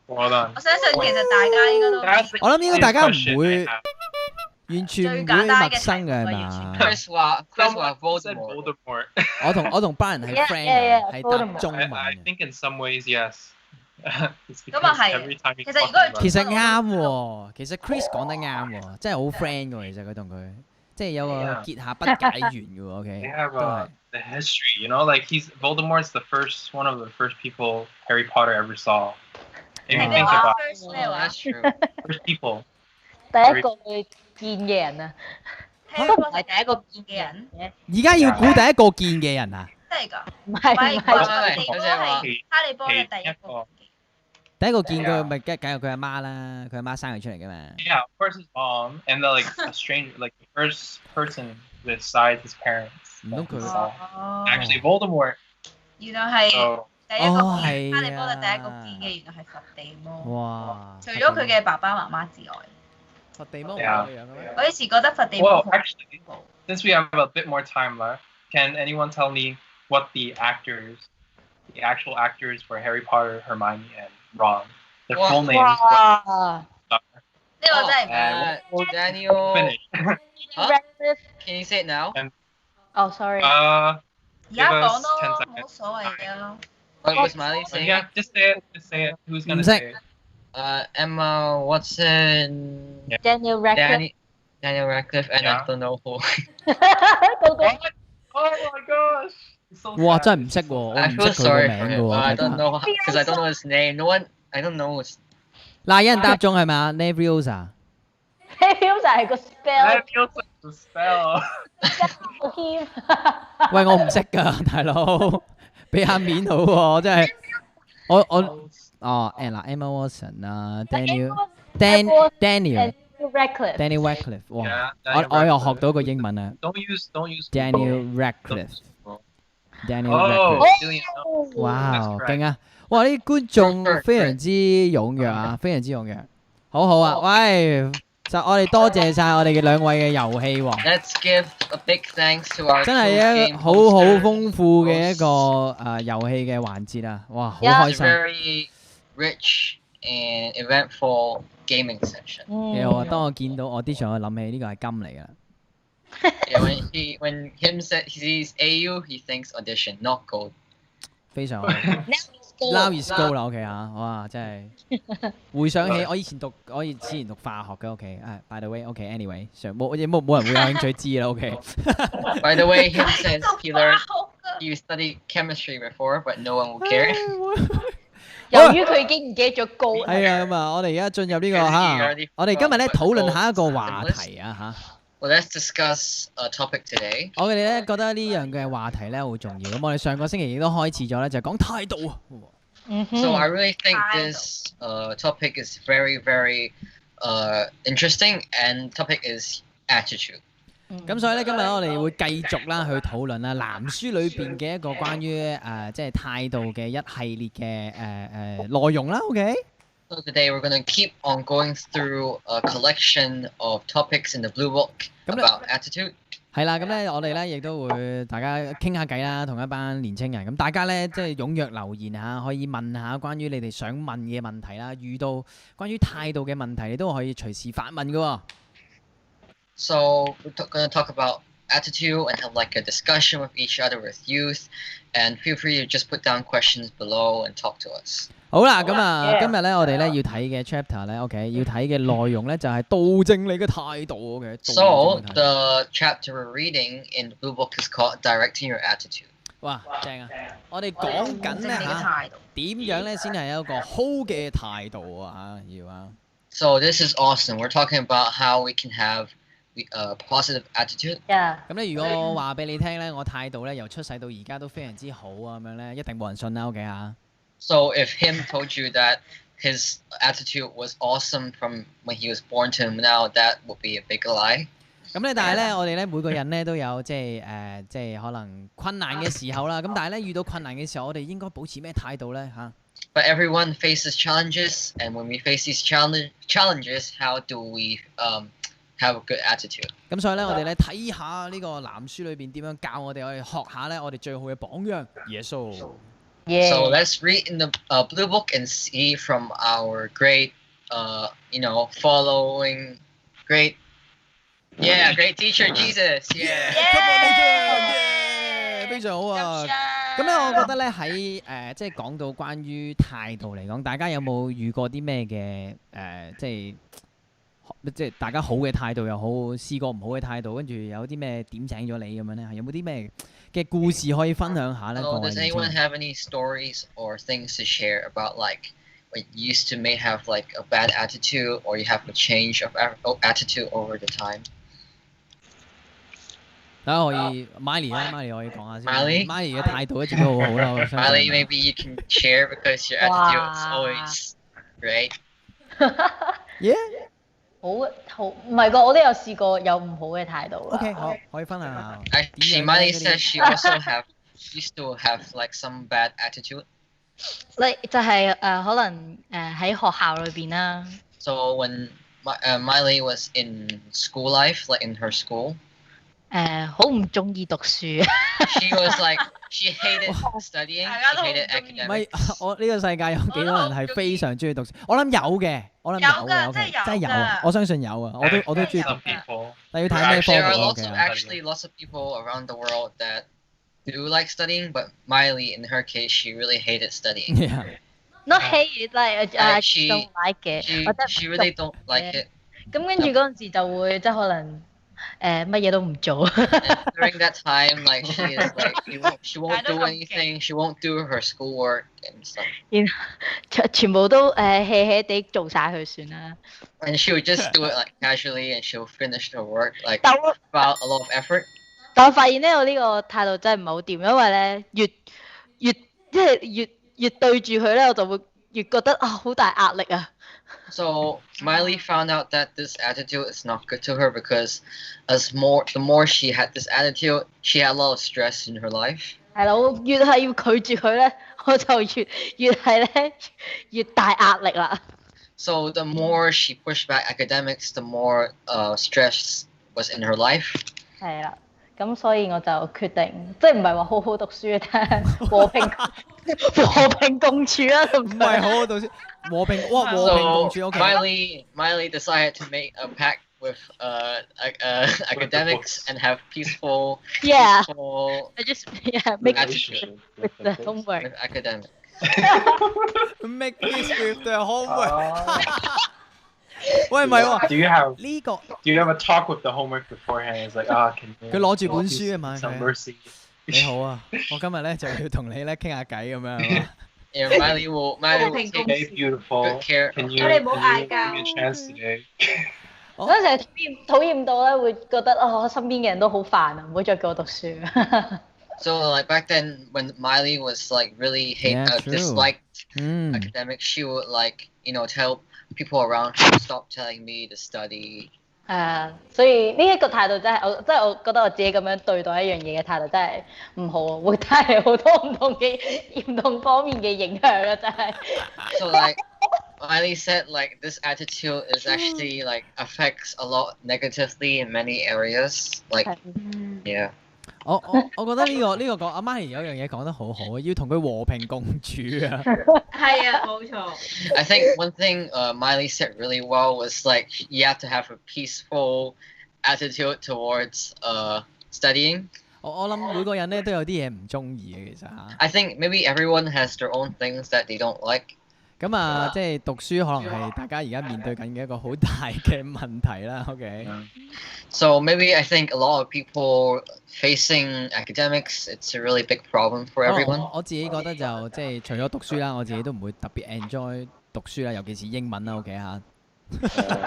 Well done. 我相信其實大家應該都 That's the 我諗應該大家唔 question 會 I have. 完全唔會陌生嘅係嘛？ Chris 話 Someone said Voldemort. Voldemort. 我同 Brian 係 Yeah, friend yeah, 嘅， yeah, 係 Voldemort 答中文 I 嘅。 think in some ways, yes. It's 咁啊 because 係 every time he 其實如 talks 果係 about 其實啱喎，其實 Chris 講得啱喎，真係好 friend 嘅喎，其實佢同佢即係有個 Yeah. 結下不解緣嘅喎 they ，OK， have 都係。 the history, you know, like Voldemort's one of the first people Harry Potter ever saw. If you Yeah. think about Oh, 咩話 that's true. it, first people. 第一個佢見嘅人啊， ？Harry 都唔 Potter 係第一個見嘅人，嘅，而家要估第一個見嘅人啊！真係㗎。唔係唔係，唔嗰係，個地方係哈利波特第一個。第一個見佢 Yeah. 咪梗係佢阿媽啦，佢阿媽生佢出嚟嘅嘛。 Yeah, of course his mom, and then like a stranger, like the first person besides his parents. that Look he at- saw. 哦， Actually, Voldemort. 原來係 So 第一個哦係哈利波特第一個啊見嘅，原來係伏地魔。哇！除咗佢嘅爸爸媽媽之外，佛地魔唔 Yeah. 咁樣嘅咩？我以前覺得伏地魔 well, 好 actually, 恐怖。 since we have a bit more time left, can anyone tell me what the actual actors for Harry Potter, Hermione, and Ron, their Wow. full names? 哇 呢個真係唔知。 Daniel. Finish. Radcliffe Can you say it now? 哦，sorry， 而家 give us 講 10咯， seconds. 冇所謂啊。 What was Miley saying? Yeah, just say it. Just say it. Who's gonna Music. say it? Emma Watson, Daniel Radcliffe， Daniel Radcliffe, and Yeah. I don't know who. 嗰個 Oh my gosh! It's so 哇！ sad. 真係唔識喎，我 I 唔識 feel 佢個 sorry 名 for 嘅 him. 喎。 I 大 don't 家 know because I don't know his name. No one. I don't know his. 嗱，有人答中係咪啊？Neviosa。 Hugh 就係個 spell That feels like the spell. him，喂，我唔識㗎，大佬，俾下面好喎，真係。我哦誒嗱，Emma Watson 啊，Daniel Daniel Radcliffe， Radcliffe，哇！ Yeah, 我又學到個英文啊 Don't use.，Daniel Don't Radcliffe，Daniel Oh, Radcliffe， Cillian. 哇 That's correct. 勁啊！哇！啲觀眾 Correct. 非常之踴躍啊，非常之踴躍，好好啊！喂，就我哋多謝晒我哋嘅兩位嘅遊戲王。 Let's give a big thanks to our 真 two 係一 game 個好 hosters. 豐富嘅一個遊戲嘅環節啊！哇，好 Yeah. 開 It's 心 a。very rich and eventful gaming session. 幾好啊！當我見到 audition，我諗起呢個係金嚟㗎啦。 Yeah, when him said he sees AU, he thinks audition, not gold. 非常好。Now is go 啦，OK 啊！哇，真係回想起我以前讀化學嘅 OK，by the way，OK，anyway，冇人會有興趣知啦，OK。 By the way, him says he learned 好㗎 he studied chemistry before, but no one will care. 由於佢已經唔記得咗高，係啊，咁啊，我哋而家進入呢個我哋今日咧討論下一個話題啊嚇。 Well, let's discuss a topic today. 我哋咧覺得呢樣嘅話題咧好重要，咁我哋上個星期亦都開始咗咧，就係講態度啊。嗯 So 哼， I really think this topic is very, very interesting, and topic is attitude. 咁所以咧，今日我哋會繼續啦去討論啦藍書裏邊嘅一個關於即係態度嘅一系列嘅內容啦。OK。So today we're gonna keep on going through a collection of topics in the Blue Book咁你- about attitude. 係啦，咁咧我哋咧亦都會大家傾下偈啦，同一班年青人。咁大家咧即係踴躍留言下，可以問下關於你哋想問嘅問題啦。遇到關於態度嘅問題，你都可以隨時發問嘅喎。 So we're gonna talk about attitude and have like a discussion with each other with youth, and feel free to just put down questions below and talk to us. 好啦，咁啊， Yeah. 今日咧我哋咧要睇嘅 chapter 咧，OK，要睇嘅內容咧就係導正你嘅態度，OK。 So the chapter we're reading in the Blue Book is called Directing Your Attitude. 哇，正啊！我哋講緊咧正你嘅嚇態度。點樣咧先係一個好嘅態度啊嚇，要啊。 So this is awesome. We're talking about how we can have a positive attitude. Yeah. 咁咧，如果我話俾你聽咧，我態度咧由出世到而家都非常之好啊，咁樣咧一定冇人信啦，OK 嚇。 So if him told you that his attitude was awesome from when he was born to now, that would be a big lie. 咁咧，但係咧，我哋咧每個人咧都有即係可能困難嘅時候啦。咁但係咧遇到困難嘅時候，我哋應該保持咩態度咧嚇？ But everyone faces challenges, and when we face these challenges, how do we have a good attitude? 咁所以咧，我哋咧睇下呢個藍書裏邊點樣教我哋，我哋學下咧我哋最好嘅榜樣，耶穌。 So Yeah. let's read in the Blue Book and see from our great, following great teacher Jesus. Yeah. 非常好啊！咁咧，我覺得咧喺即係講到關於態度嚟講，大家有冇遇過啲咩嘅即係大家好嘅態度又好，試過唔好嘅態度，跟住有啲咩點醒咗你咁樣咧？有冇啲咩嘅故事可以分享下咧？ So 各位 does 年青 anyone 人 have any stories or things to share about like when you used to may have like a bad attitude or you have a change of attitude over the time? 大家可以 Miley 啦，Miley 可以講下先。 Miley？ Miley 嘅態度一直都好好啦，我相信。 Miley, maybe you can share because your attitude is Wow. always great. Yeah。好唔係個，我都有試過有唔好嘅態度啦。 OK，好，可以分享下。 Actually, 點樣 Miley 咧嗰啲 says she also used to have like some bad attitude. 你就係可能喺學校裏邊啦。 So when Miley was in school life, like in her school, 好唔中意讀書。 she was like she hated studying. 大家 She 都好 hated 唔中意 唔係 academics. 我呢個世界有幾多人係非常中意讀書？我諗有嘅，我諗有嘅有㗎，OK，真係有真係有啊！㗎我相信有啊，我都中意讀 Some，people. 但要睇咩科 There are 目 lots 嘅 of。actually lots of people around the world that do like studying, but Miley, in her case, she really hated studying. Yeah. Not hate like she- don't like it， She 或者 she really don't like it. 咁跟住嗰陣時就會即係可能乜嘢都唔做。 And during that time, like she is like she won't I don't do know. anything. She won't do her schoolwork and stuff. 全部都hea hea 地做晒佢算啦。 And she would just do it like casually, and she'll finish her work like 但我 without a lot of effort. 但我發現咧，我呢個態度真係唔係好掂，因為咧越對住佢咧，我就會越覺得好大壓力啊。 So Miley found out that this attitude is not good to her because the more she had this attitude, she had a lot of stress in her life. 係啦，我越係要拒絕佢咧，我就越係咧越大壓力啦。 So the more she pushed back academics, the more stress was in her life. 係啦，咁所以我就決定，即係唔係話好好讀書，但係和平共處啦，同唔佢。係好好讀書，和平共 So 處 OK。 Miley decided to make a pact with academics and have peaceful Yeah. peaceful I just make attitude with the homework. with academics. Make this with the homework。喂，唔係喎， Do you have 呢個 do you have a talk with the homework beforehand? It's like can you 佢攞住本書啊嘛， some 佢 mercy. 你好啊，我今日咧就要同你咧傾下偈咁樣。 Yeah, Miley will take Hey, beautiful. good care. Can you, 我哋冇 can 嗌 you 交。 give me a chance today? 嗰陣時係討厭到咧，會覺得我身邊嘅人都好煩啊，唔好再叫我讀書。 So like back then, when Miley was like really Yeah, true. disliked 嗯， academics, she would like tell people around her stop telling me to study. 所以呢一個態度真係我覺得我自己咁樣對待一樣嘢嘅態度真係唔好啊，會帶嚟好多唔同方面嘅影響啊，真係。 So like Miley said like this attitude is actually like affects a lot negatively in many areas. Like 係 yeah. 我覺得呢個講阿媽咪有樣嘢講得好好，要同佢和平共處啊！係啊，冇錯。 I think one thing Miley said really well was like you have to have a peaceful attitude towards studying. 我諗每個人咧都有啲嘢唔中意嘅，其實嚇。 I think maybe everyone has their own things that they don't like. 咁啊，即係讀書可能係大家而家面對緊嘅一個好大嘅問題啦。OK。 So maybe I think a lot of people facing academics, it's a really big problem for 可能 everyone. 我自己覺得就即係除咗讀書啦，我自己都唔會特別 enjoy 讀書啦，尤其是英文啦。OK 嚇。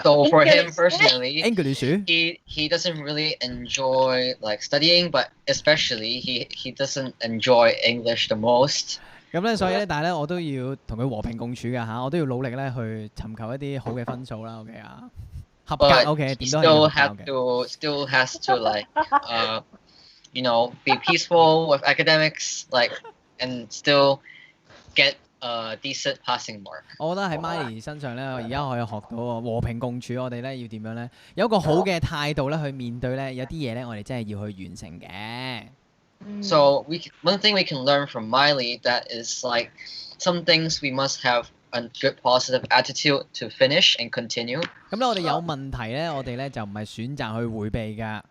So for him personally, English he doesn't really enjoy like studying, but especially he doesn't enjoy English the most. 咁咧，所以咧，但係咧，我都要同佢和平共處嘅嚇，我都要努力咧去尋求一啲好嘅分數啦。OK 啊，合格 But OK， he 點都係要 still 合 have 格嘅。 to still has to like be peaceful with academics, like and still get a decent passing mark. 我覺得喺 Miley 身上咧，我而家可以學到喎和平共處。我哋咧要點樣咧？有一個好嘅態度咧去面對咧，有啲嘢咧我哋真係要去完成嘅。 So one thing we can learn from Miley that is like some things we must have a good positive attitude to finish and continue. 咁咧，我哋有問題咧，我哋咧就唔係選擇去迴避㗎。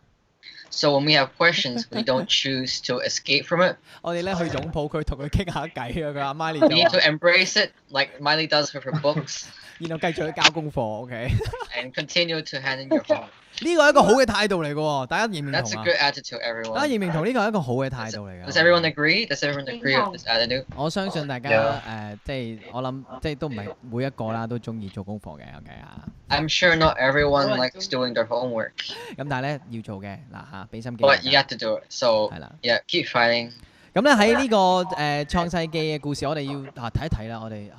So when we have questions, we don't choose to escape from it. 我哋咧去擁抱佢，同佢傾下偈啊！佢阿 Miley We 就 need to 話， embrace it like Miley does with her books 然後繼續去交功課。OK， and continue to hand in your homework. 呢個係一個好嘅態度嚟嘅喎，大家認唔認 That's 同 a 啊？ good attitude, 大家 everyone. 認唔認同呢個係一個好嘅態度嚟㗎 Does everyone agree? Does everyone agree with this attitude? 我相信大家 Yeah. 即係我諗，即係都唔係每一個啦，都中意做功課嘅。OK 啊， I'm sure not everyone likes doing their homework, 咁但係咧要做嘅嗱嚇，俾心機。 but you have to do it. So 係啦。 yeah, keep fighting. 咁咧喺呢個創世記嘅故事，我哋要睇一睇啦，我哋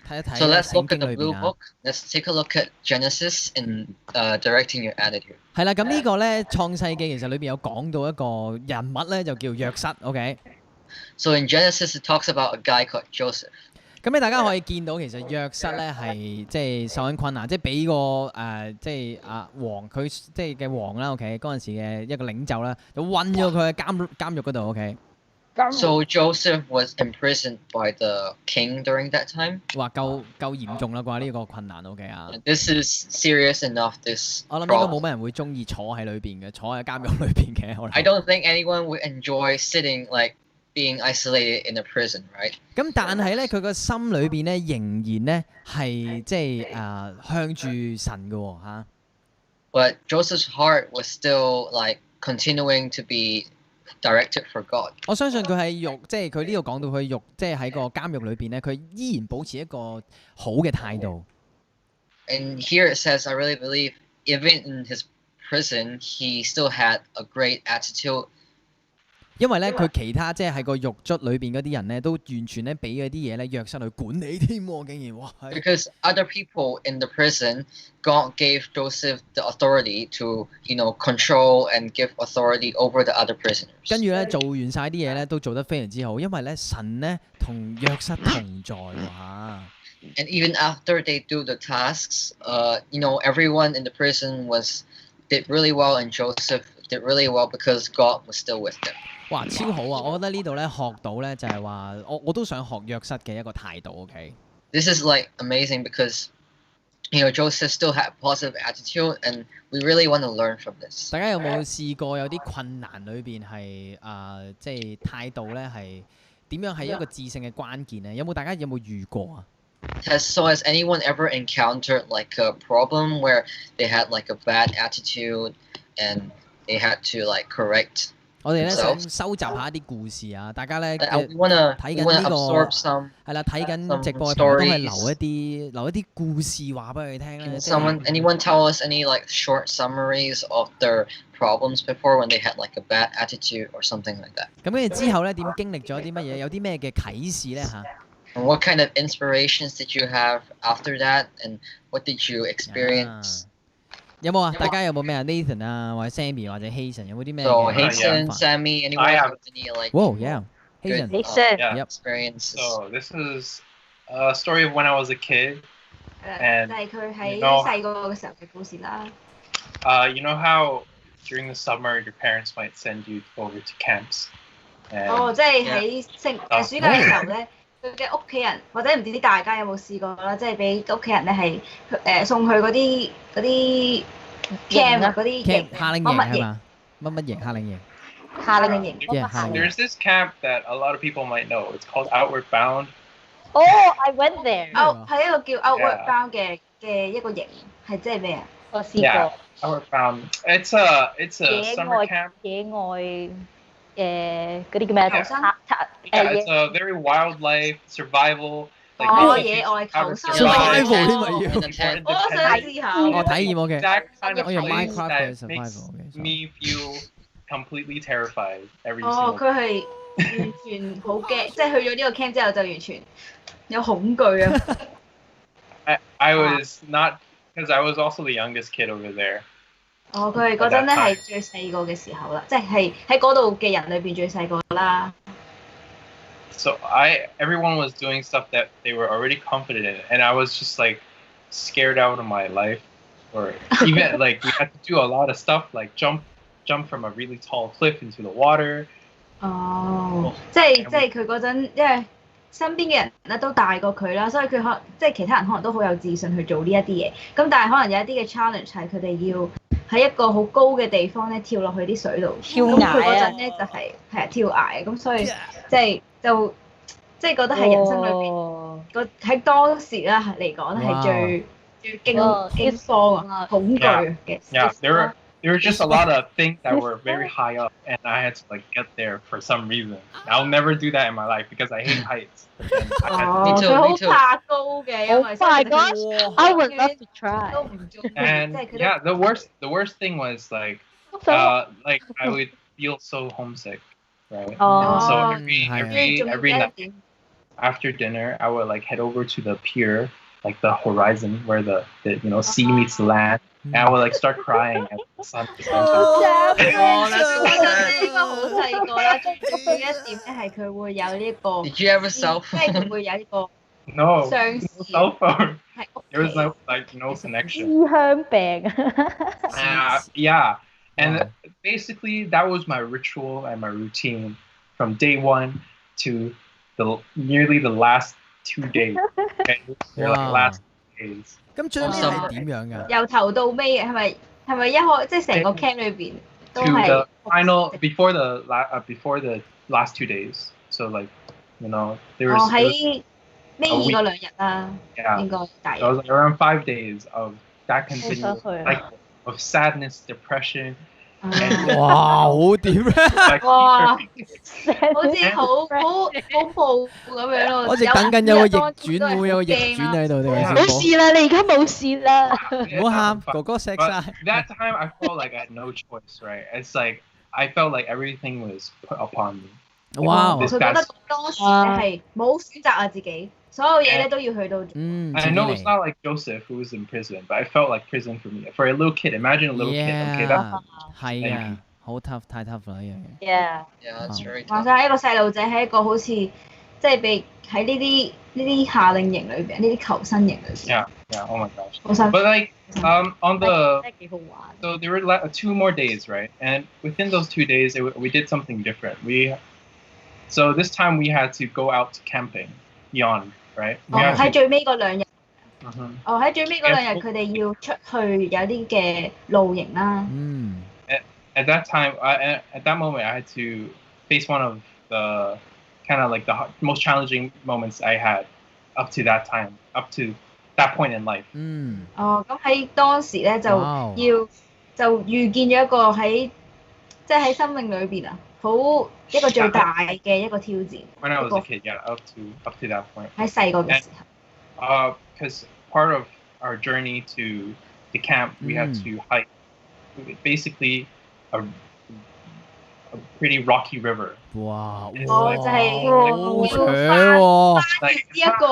睇一睇 So let's 聖 look 經 at the 裏 blue 邊啊。 book. Let's take a look at Genesis in directing your attitude. 係啦，咁呢個咧創世記其實裏邊有講到一個人物咧，就叫約瑟。OK。 So in Genesis, it talks about a guy called Joseph. 咁咧，大家可以見到其實約瑟咧係即係受緊困難，即係俾個即係王佢即係嘅王啦。OK，嗰陣時嘅一個領袖啦，就韞咗佢喺監獄嗰度。OK， So Joseph was imprisoned by the king during that time. 話夠嚴重啦啩呢個困難。OK 啊， This is serious enough. This 我諗應該冇 problem. 乜人會中意坐喺裏邊嘅，坐喺監獄裏邊嘅。我諗 I don't think anyone would enjoy sitting like being isolated in a prison, right? 咁但係咧，佢個心裏邊咧仍然咧係即係向住神嘅喎嚇。 But Joseph's heart was still like continuing to be directed for God. 我相信佢喺獄，即係佢呢度講到佢獄，即係喺個監獄裏邊咧，佢依然保持一個好嘅態度。 And here it says, I really believe even in his prison, he still had a great attitude. 因為咧，佢其他即係喺個獄卒裏邊嗰啲人咧，都完全咧俾嗰啲嘢咧約瑟去管理添喎，竟然哇！係 Because other people in the prison, God gave Joseph the authority to, control and give authority over the other prisoners. 跟住咧做完晒啲嘢咧，都做得非常之好，因為咧神咧同約瑟同在喎嚇。 And even after they do the tasks, everyone in the prison did really well, and Joseph did really well because God was still with them. 哇，超好啊！我覺得呢度咧學到咧就係話，我都想學約瑟嘅一個態度。OK。 This is like amazing because, Joseph still had a positive attitude, and we really want to learn from this. 大家有冇試過有啲困難裏邊係即係態度咧係點樣係一個致勝嘅關鍵咧？大家有冇遇過啊？ Has anyone ever encountered like a problem where they had like a bad attitude and they had to like correct? 我哋咧想 themselves? 收集下一啲故事啊！大家咧 We wanna 睇緊 absorb 呢個 some. 係啦，睇緊直播嘅 some 朋友都係 stories. 留一啲故事話俾佢聽 Can 咧。即係 anyone tell us any like short summaries of their problems before when they had like a bad attitude or something like that? 咁跟住之後咧，點經歷咗啲乜嘢？有啲咩嘅啟示咧嚇？ And what kind of inspirations did you have after that? And what did you experience? 有冇啊？大家有冇咩啊 ？Nathan 啊，或者 Sammy 或者 Hazen 有冇啲咩 So 嘅 Hasten, 想法 Sammy, anyone I have have- any like ？Wow, yeah, Hazen. good, Hasten. Yeah. Yep. experiences? So this is a story of when I was a kid. And 就係佢喺 you know- 細個嘅時候嘅故事啦。 You know how during the summer your parents might send you over to camps. And 哦，即係喺暑假嘅時候咧，佢嘅屋企人或者唔知啲大家有冇試過啦，即係俾屋企人咧係送去嗰啲camp 啊嗰啲 camp 營夏令乜乜營營係嘛？乜乜營夏令營？夏令營 Yeah，夏令營 there's this camp that a lot of people might know. It's called Outward Bound. Oh, I went there. 係一個叫 Outward Yeah. Bound 嘅一個營，係即係咩啊？我試 Yeah, 過 Outward Bound. It's a 野 summer 外 camp. 野外嗰啲叫咩？求生 Yeah, it's a very wildlife survival. 哦， basically 野外 how to 求生 survival survive 添啊要 In the tent. 我都想試下我喎。體驗我嘅。 That kind of 我用 place Minecraft that 嘅 makes survival。me feel completely terrified every 哦， single 佢係完全好驚，即係去咗呢個 camp 之後就完全有恐懼啊！ I was not because I was also the youngest kid over there. 哦，佢係嗰陣咧係最細個嘅時候啦，即係喺嗰度嘅人裏邊最細個啦。 So everyone was doing stuff that they were already confident in, and I was just like scared out of my life, or even like we had to do a lot of stuff like jump from a really tall cliff into the water. 哦，即係佢嗰陣，因為身邊嘅人咧都大過佢啦，所以佢即係其他人可能都好有自信去做呢一啲嘢。咁但係可能有一啲嘅 challenge 係佢哋要喺一個好高嘅地方咧跳落去啲水度。咁跳崖啊佢嗰陣咧就係跳崖，咁所以即係覺得係人生裏邊哦喺當時啦嚟講係最驚慌啊、恐懼嘅。 Yeah, there were just a lot of things that were very high up, and I had to like get there for some reason. I'll never do that in my life because I hate heights. And I had 哦， Me too, 佢好 me too. 怕高嘅，因為 Oh my 所以佢 gosh, I would love to try. 都唔中意，即 and 係佢都 yeah, the worst thing was like like I would feel so homesick, right? Oh. And so Oh. every night after dinner, I would like head over to the pier, like the horizon where the sea meets the land, and I would like start crying as the sun was going down. 哦， that's 我 so 覺得 sad. 應該好細個啦，最重要一點咧係佢會有呢個， Did you ever 即 cell 係佢 phone? 會有呢個 No, 相 no 視 cell phone. 喺屋 There was 企。 no connection. 思鄉病。 Yeah, and Wow. basically that was my ritual and my routine from day one to nearly the last 2 days. Okay? They're like Wow. last days. 咁最尾係點樣㗎？由頭到尾係咪一開即係成個 camp 裏邊都 To 係 the final before the last 2 days. So like, there 哦 was, 喺尾二嗰兩日啦， yeah, 應該大 it 約。 was like around 5 days of that continuous 好想去啊。 cycle of sadness, depression, 啊哇，好點咧？ like 哇 fever. 好似好恐怖咁樣咯。我哋等緊有個逆當轉，會唔會有個逆轉喺度？定係冇事啦，你而家冇事啦。唔好喊，哥哥錫 But 晒。 that time I felt like I had no choice, right? It's like I felt like everything was put upon me. 哇！佢覺得當時咧係冇選擇啊自己，所有嘢咧都要去到。嗯， I know it's not like Joseph who was in prison, but I felt like prison for me. For a little kid, imagine a little kid. Okay, that Yeah，係啊，好 tough，太 tough 啦呢樣嘢。 Yeah. Yeah, it's very 話 tough. 晒一個細路仔喺一個好似即係被喺呢啲夏令營裏邊，呢啲求生營裏邊， yeah. Oh my gosh. 好辛苦。 But like on the 真係幾好玩。 so there were 2 more days, right? And within those 2 days, we did something different. So this time we had to go out to camping beyond, right? 哦 We had 喺 to, 最尾嗰兩日， Mhm. 哦喺最尾嗰兩日佢哋要出去有啲嘅露營啦。嗯， At that time, at that moment, I had to face one of the kind of like the most challenging moments I had up to that time, up to that point in life. 嗯，哦，咁喺當時咧就哇就遇見咗一個即係喺生命裏邊啊，好一個最大嘅一個挑戰。 When I was a kid, yeah, up to that point. 喺細個嘅時候。 Because part of our journey to the camp, we had to hike basically a pretty rocky river. 哇！哦就係好要扯喎。 Like 呢一個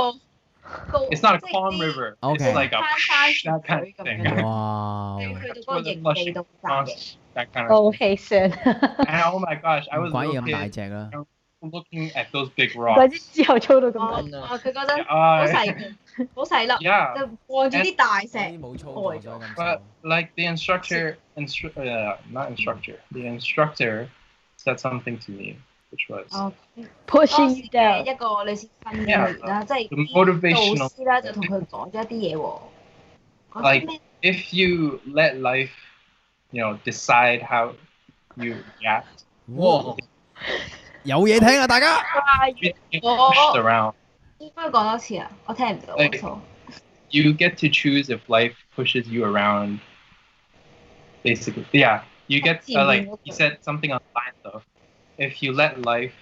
高 it's not a 即係 calm 啲 river. Okay. It's like a 攀山 that kind 水 of 咁 thing. 樣，哇！你去到嗰個營地度紮營。 That kind 好 of thing. 氣酸。 And oh my gosh, I 唔 was a 怪 little 咁大 kid. 隻啦。looking at those big 怪 rocks. 之之後操到咁哦緊。佢嗰陣好 Uh, 細好細粒， yeah, 就望住啲大石嗰啲冇操過呆咗。所以咁 but 瘦。 like the not instructor, the instructor said something to me, which was 哦， pushing 當 you 時 down。嘅一個類似訓練員啦，即係 the 啲 motivational. 導師啦，就同佢講咗一啲嘢喎。講啲 Like 咩？ if you let life, decide how you react, 哇！有嘢聽啊，大家！ you get Oh. pushed around. 應該講多次啊，我聽唔到。 Like- 錯 You get to choose if life pushes you around. Basically, yeah. You get like he said something on the lines of, if you let life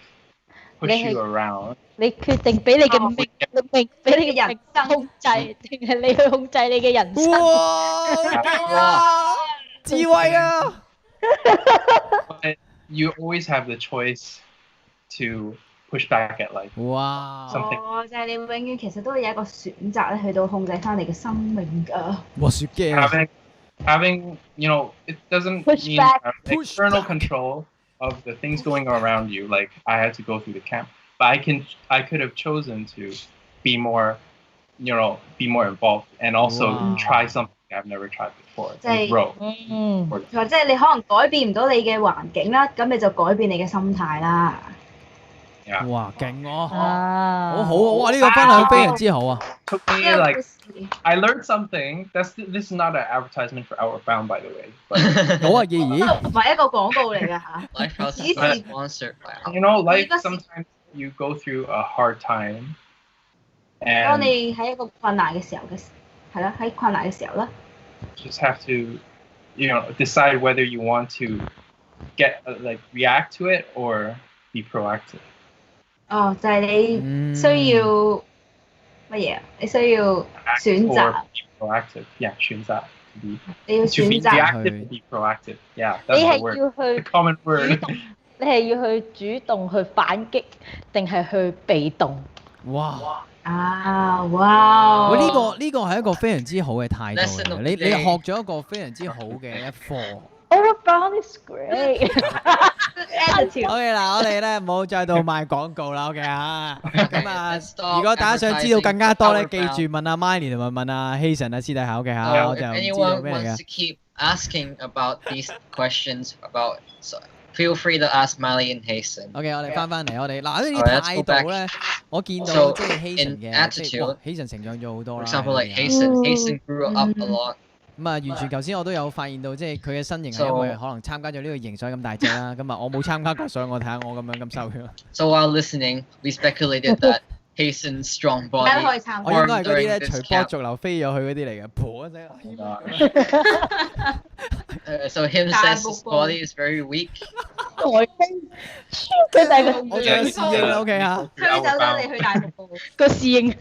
push Let you it- around, 你決定俾你嘅哦命，俾你嘅命控制，定係你去控制你嘅人生？哇，勁啊！智慧啊！ but you always have the choice to push back at life. 哇！ Something. 哦，就係你永遠其實都會有一個選擇咧，去到控制翻你嘅生命㗎。哇，雪鏡啊！ Having it doesn't Push mean back. have Push external back. control of the things going around you. Like I had to go through the camp, but I could have chosen to be more involved and also Wow. try something I've never tried before and Say- grow. 嗯，佢話即係你可能改變唔到你嘅環境啦，咁你就改變你嘅心態啦。 Yeah. 哇，勁啊！啊，好好啊！哇，呢個分享非常之好啊！ Took 呢 me 個 like 故事 I learned something. This is not an advertisement for Outward Bound, by the way. But 好啊，爺爺。唔係一個廣告嚟㗎嚇。 Lifehouse is Easy. not sponsored by life Because- sometimes you go through a hard time, 當 and 你喺一個困難嘅時候係啦，喺困難嘅時候啦， just have to, decide whether you want to react to it or be proactive. 哦，就係你嗯需要乜嘢啊？你需要 Act 選 or 擇， be proactive. Yeah, 選擇 你要 to be 選擇。 reactive and be proactive. Yeah, 你 that's the 係 word. 要 The 去 common word. 你係要去主動去反擊，定係去被動？哇！啊！哇！喂，呢個係一個非常之好嘅態度 Lesson 嚟 of 嘅。the 你 day 學咗一個非常之好嘅一課。 Overbound is great。 attitude OK 嗱，我哋咧唔好再度賣廣告啦，OK 啊。咁啊 Let's，stop 如果大家想知道更加多咧，記 advertising 住問阿 Miley 同埋問阿 Hazen 啊，私底下 OK 嚇， So 我 if 就唔知道 anyone 咩嚟 wants 嘅 to。keep asking about these questions feel free to ask Miley and Hasten. OK，我哋翻嚟，我哋嗱呢啲 Alright, let's go 態度咧，我見到 So, 即係 Hazen in 嘅，即係 attitude- 哇，Hazen 成長咗好多 For 啦。 example, 喺 like 呢邊 Hasten grew up a lot. 咁啊，完全頭先我都有發現到，即係佢嘅身形係 So- 因為可能參加咗呢個營，所以咁大隻啦。咁啊，我冇參加過，所以我睇下我咁樣咁瘦嘅。 So while listening, we speculated that Hasten's strong 大家可 body 以參我考。應該係嗰啲咧 during this 隨波 camp 逐流飛咗去嗰啲嚟嘅，噗一聲。 so him Đại says his bục bồ. body is very weak. 台風，佢大個我仲有侍應啦，OK 嚇。推走咗你去大瀑布。個侍應。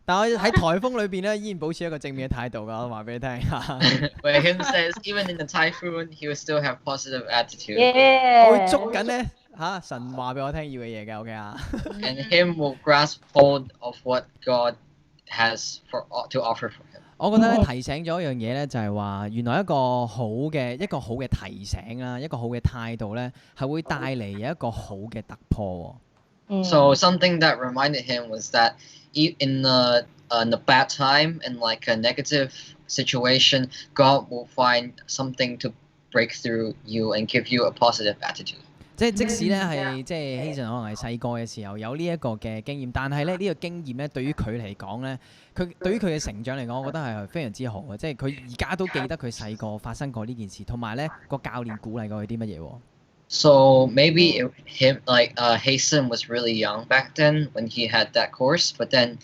但我喺颱風裏邊咧，依然保持一個正面嘅態度㗎。我話俾你聽嚇， But him says even in the typhoon, he will still have positive attitude. 我會 Yeah。捉緊咧嚇神話俾我聽要嘅嘢嘅，OK 啊。 And him will grasp hold of what God has to offer for him. 我覺得咧提醒咗一樣嘢咧，就係話原來一個好嘅提醒啦，一個好嘅態度咧，係會帶嚟有一個好嘅突破嗯 So something that reminded him was that in the bad time and like a negative situation, God will find something to break through you and give you a positive attitude. 即使咧係即係希慎可能係細個嘅時候有呢一個嘅經驗，但係咧呢個經驗咧對於佢嚟講咧，佢對於佢嘅成長嚟講，我覺得係非常之好嘅。即係佢而家都記得佢細個發生過呢件事，同埋咧個教練鼓勵過佢啲乜嘢喎。 So maybe Hasten was really young back then when he had that course, but then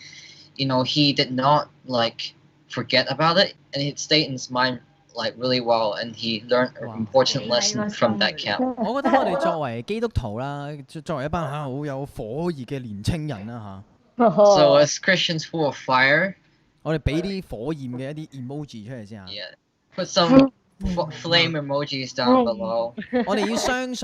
he did not like forget about it, and it stayed in his mind like really well, and he learned an Wow. important lesson from that camp. 我覺得我哋作為基督徒啦，作為一班好有火熱嘅年青人啦 So as Christians full of fire, 我哋俾啲火焰嘅一啲 emoji 出嚟先嚇。 yeah, put some flame emojis down below. 我哋要相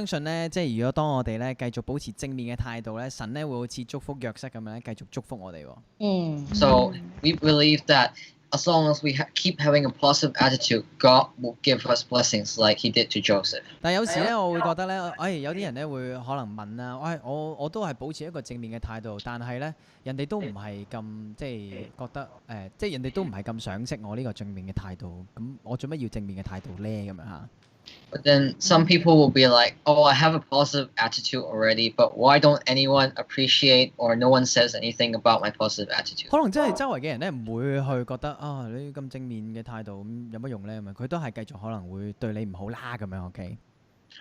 信咧，即係如果當我哋咧繼續保持正面嘅態度咧，神咧會好似祝福約瑟咁樣咧繼續祝福我哋喎。嗯 So we believe that as long as we keep having a positive attitude, God will give us blessings like He did to Joseph. 但係有時咧，我會覺得咧，有啲人咧會可能問啦，我都係保持一個正面嘅態度，但係咧人哋都唔係咁即係覺得即係人哋都唔係咁賞識我呢個正面嘅態度，咁我做乜要正面嘅態度咧？咁樣嚇。But then some people will be like, oh, I have a positive attitude already, but why don't anyone appreciate or no one says anything about my positive attitude? 可能真係周圍嘅人咧唔會去覺得啊，你咁正面嘅態度咁有乜用咧？咁樣佢都係繼續可能會對你唔好啦咁樣，OK？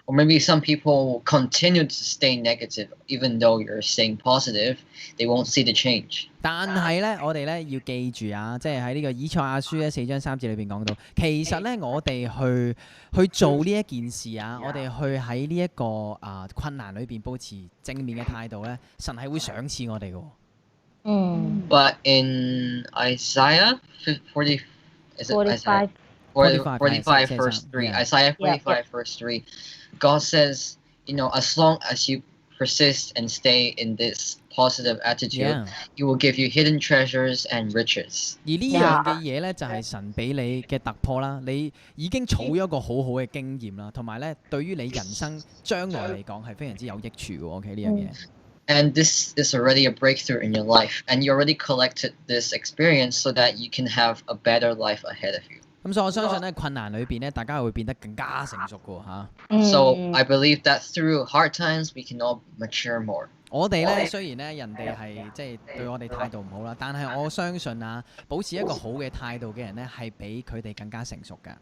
Or maybe some people will continue to stay negative even though you're staying positive. They won't see the change. 但係咧，我哋咧要記住啊，即係喺呢個以賽亞書咧4章3節裏邊講到，其實咧我哋去做呢一件事啊，我哋去喺呢一個困難裏邊保持正面嘅態度咧，神係會賞賜我哋嘅喎。嗯 But in Isaiah 40, is it 45 Isaiah? 45, 45 yes, verse 3. yeah. Isaiah Yeah, 45 verse 3. God says, as long as you persist and stay in this positive attitude, Yeah. He will give you hidden treasures and riches. 而呢樣嘅嘢咧，就係神俾你嘅突破啦。你已經儲咗一個好好嘅經驗啦，同埋咧，對於你人生將來嚟講係非常之有益處嘅。OK 呢樣嘢。And this is already a breakthrough in your life. And you already collected this experience so that you can have a better life ahead of you. 咁所以我相信咧，困難裏邊咧，大家係會變得更加成熟嘅嚇。So 嗯 I believe that through hard times, we can all mature more. 我哋咧雖然咧人哋係即係對我哋態度唔好啦，但係我相信啊，保持一個好嘅態度嘅人咧，係比佢哋更加成熟㗎。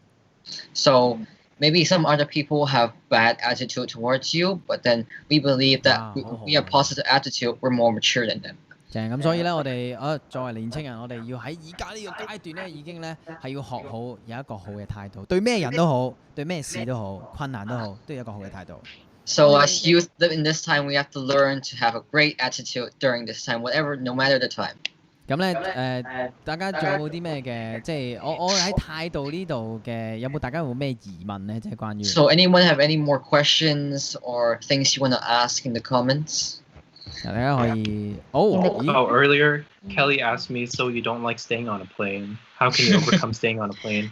So maybe some other people have bad attitude towards you, but then we believe that Wow. we have positive attitude, we're more mature than them. 就係咁，所以咧，我哋作為年青人，我哋要喺而家呢個階段咧，已經咧係要學好有一個好嘅態度，對咩人都好，對咩事都好，困難都好，都有一個好嘅態度。 So as youth live in this time, we have to learn to have a great attitude during this time, no matter the time. 咁咧大家仲有冇啲咩嘅？即係我喺態度呢度嘅，有冇大家有冇咩疑問咧？即係關於 So anyone have any more questions or things you want to ask in the comments? 大家可以Oh, 咦 earlier Kelly asked me, so you don't like staying on a plane? How can you overcome staying on a plane?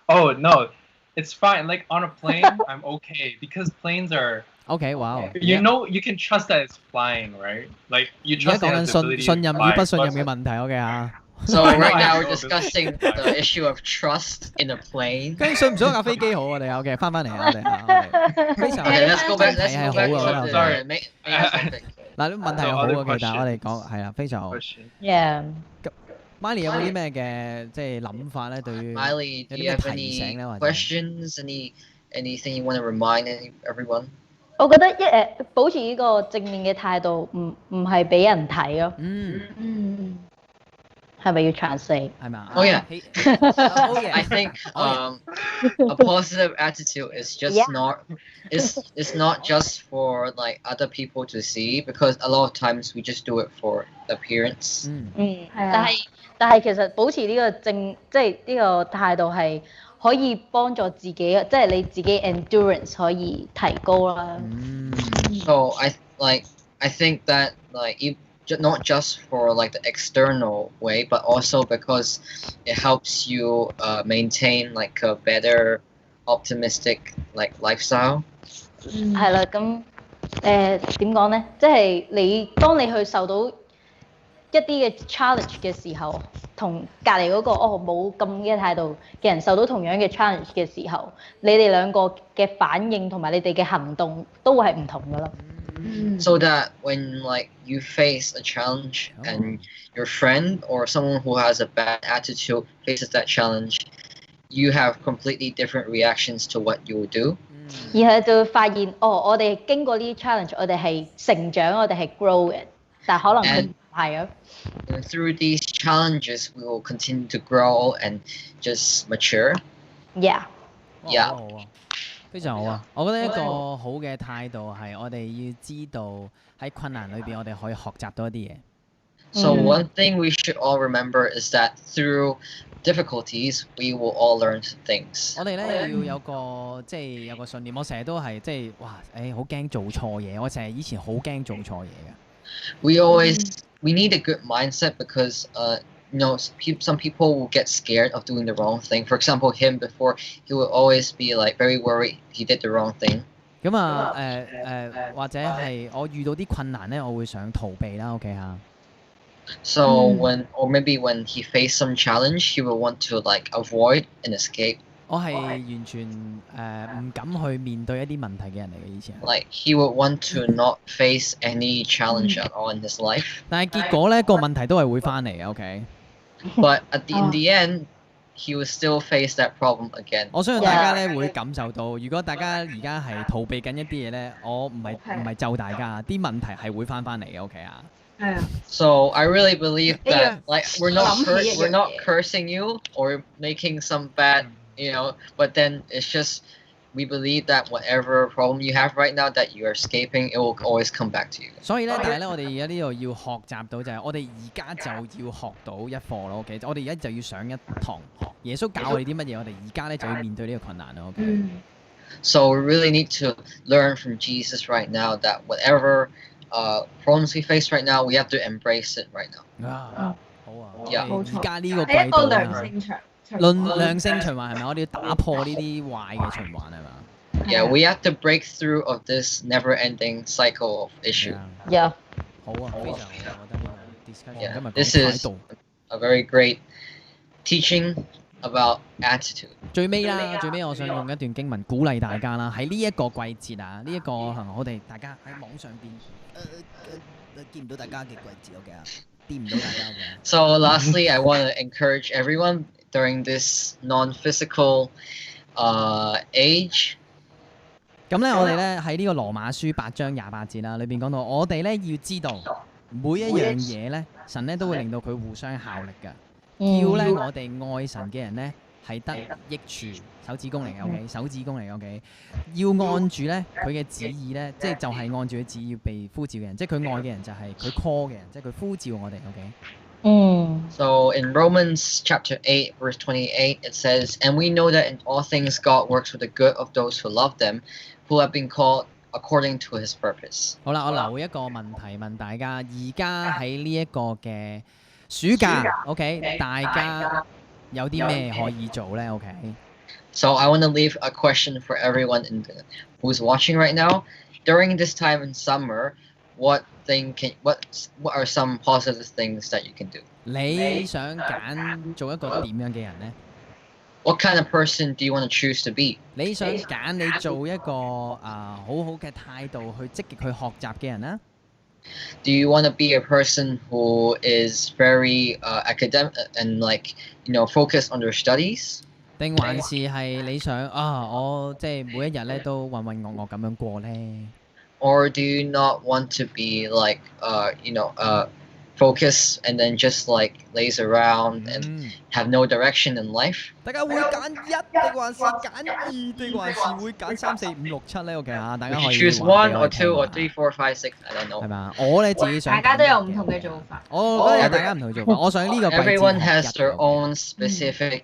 Oh no, it's fine. Like on a plane, I'm okay because planes are. OK， 哇！ You know, you can trust that it's flying, right? Like you 而家 trust 講 it 緊 has the ability 信 to 任與 fly, 不信任 but- 嘅問題，OK 啊？ So I know, right I now we're know. discussing the issue of trust in a plane. 究竟信唔信一架飛機好？我哋 OK 翻嚟啊！我哋非常 Okay, let's go back. Let's 係 go back 好啊 to the Sorry. make something. 嗱，啲問題係好嘅，但係我哋講係啦，非常好。 Question. Yeah. Miley 有冇啲咩嘅即係諗法咧？對於 Miley, do you have any questions? Anything you want to remind everyone? 我覺得保持呢個正面嘅態度，唔係俾人睇咯，嗯係咪要 translate？係咪啊 Oh, yeah. Oh, yeah. I think Oh, a positive attitude is just Yeah. it's not just for like other people to see, because a lot of times we just do it for appearance. 嗯但係其實保持呢個即係呢個態度係可以幫助自己，即係你自己 endurance 可以提高啦。嗯 So I think that not just for like the external way, but also because it helps you maintain like a better optimistic like lifestyle. 係啦，咁點講咧？即係當你去受到一啲嘅 challenge 嘅時候，同隔離嗰個冇咁嘅態度嘅人受到同樣嘅 challenge 嘅時候，你哋兩個嘅反應同埋你哋嘅行動都會係唔同噶啦。So that when like you face a challenge and your friend or someone who has a bad attitude faces that challenge, you have completely different reactions to what you will do. 然後就會發現，我哋經過呢啲 challenge，我哋係成長，我哋係 grow 嘅，但係可能佢唔係啊。And through these challenges, we will continue to grow and just mature. Yeah， Yeah. 好啊，非常好啊！我覺得一個好嘅態度係我哋要知道喺困難裏邊，我哋可以學習到一啲嘢。 So one thing we should all remember is that through difficulties, we will all learn things. 我哋咧要有個即係有個信念，我成日都係即係哇好驚做錯嘢，我成日以前好驚做錯嘢嘅。We need a good mindset because some people will get scared of doing the wrong thing. For example, him before he will always be like very worried he did the wrong thing. 咁啊或者係我遇到啲困難咧，我會想逃避啦，OK 嚇。So maybe when he faced some challenge, he will want to like avoid and escape. 我係完全唔敢去面對一啲問題嘅人嚟嘅以前。 Like he would want to not face any challenge at all in his life. 但係結果咧個問題都係會翻嚟嘅，OK。 But in the end, he will still face that problem again. 我相信大家咧會感受到，如果大家而家係逃避緊一啲嘢咧，我唔係咒大家，啲問題係會翻嚟嘅，OK 啊。係啊， So I really believe that like we're not 諗起一樣嘢。 we're not cursing you or making some bad, but then it's just we believe that whatever problem you have right now that you're escaping, it will always come back to you. 所以咧，但係咧，我哋而家呢度要學習到就係，我哋而家就要學到一課咯，OK。我哋而家就要上一堂學，耶穌教我哋啲乜嘢，我哋而家咧就要面對呢個困難咯，OK。So we really need to learn from Jesus right now that whatever problems we face right now, we have to embrace it right now. 啊，好啊，我 Yeah 哋而家呢個係一個季度良咧，性循良性循環係咪？我哋要打破呢啲壞嘅循環係嘛？ Yeah, we have to break through of this never-ending cycle of issue. Yeah. 好啊，非常好，我覺得呢個 discussion Yeah, 今日 this 講態 is 度。 a very great teaching about attitude. 最尾啦，最尾我想用一段經文鼓勵大家啦。喺呢一個季節啊，呢一個我哋大家喺網上邊見唔到大家嘅季節，OK 啊，掂唔到大家嘅。 So lastly, I want to encourage everyone during this non-physical age. 咁咧，我哋咧喺呢個羅馬書8章28節啦，裏邊講到，我哋咧要知道每一樣嘢咧，神咧都會令到佢互相效力嘅。要咧我哋愛神嘅人咧係得益處，手指公嚟嘅 OK， 手指公嚟嘅 OK。要按住咧佢嘅旨意咧，即係就係按住佢旨意被呼召嘅人，即係佢愛嘅人就係佢 call 嘅人，即係佢呼召我哋 OK。 So in Romans chapter 8, verse 28, it says, "And we know that in all things God works for the good of those who love them, who have been called according to his purpose." 好啦，我留一個問題問大家，而家喺呢一個嘅暑假 OK， 大家有啲咩可以做咧 OK？ So I want to leave a question for everyone who's watching right now. During this time in summer, what are some positive things that you can do? 你想揀做一個點樣嘅人呢？ What kind of person do you want to choose to be? 你想揀你做一個好好嘅態度去積極去學習嘅人啦， Do you want to be a person who is very academic and focused on their studies? 定還是係你想我即係每一日咧都渾渾噩噩咁樣過呢？ Or do you not want to be focused and then just laze around and have no direction in life? 大家會揀一定還是揀二定還是會揀3、4、5、6、7呢 OK 啊？大家 You 可以 choose 話 one 俾 or 我 two or 聽 three, four, five, six. I don't 係 know. 嘛？我咧自己想大家都有揀一唔同嘅做法。我覺得有大家唔同嘅做法。我想呢個季節 Everyone 學 has 一 their 嘅 own specific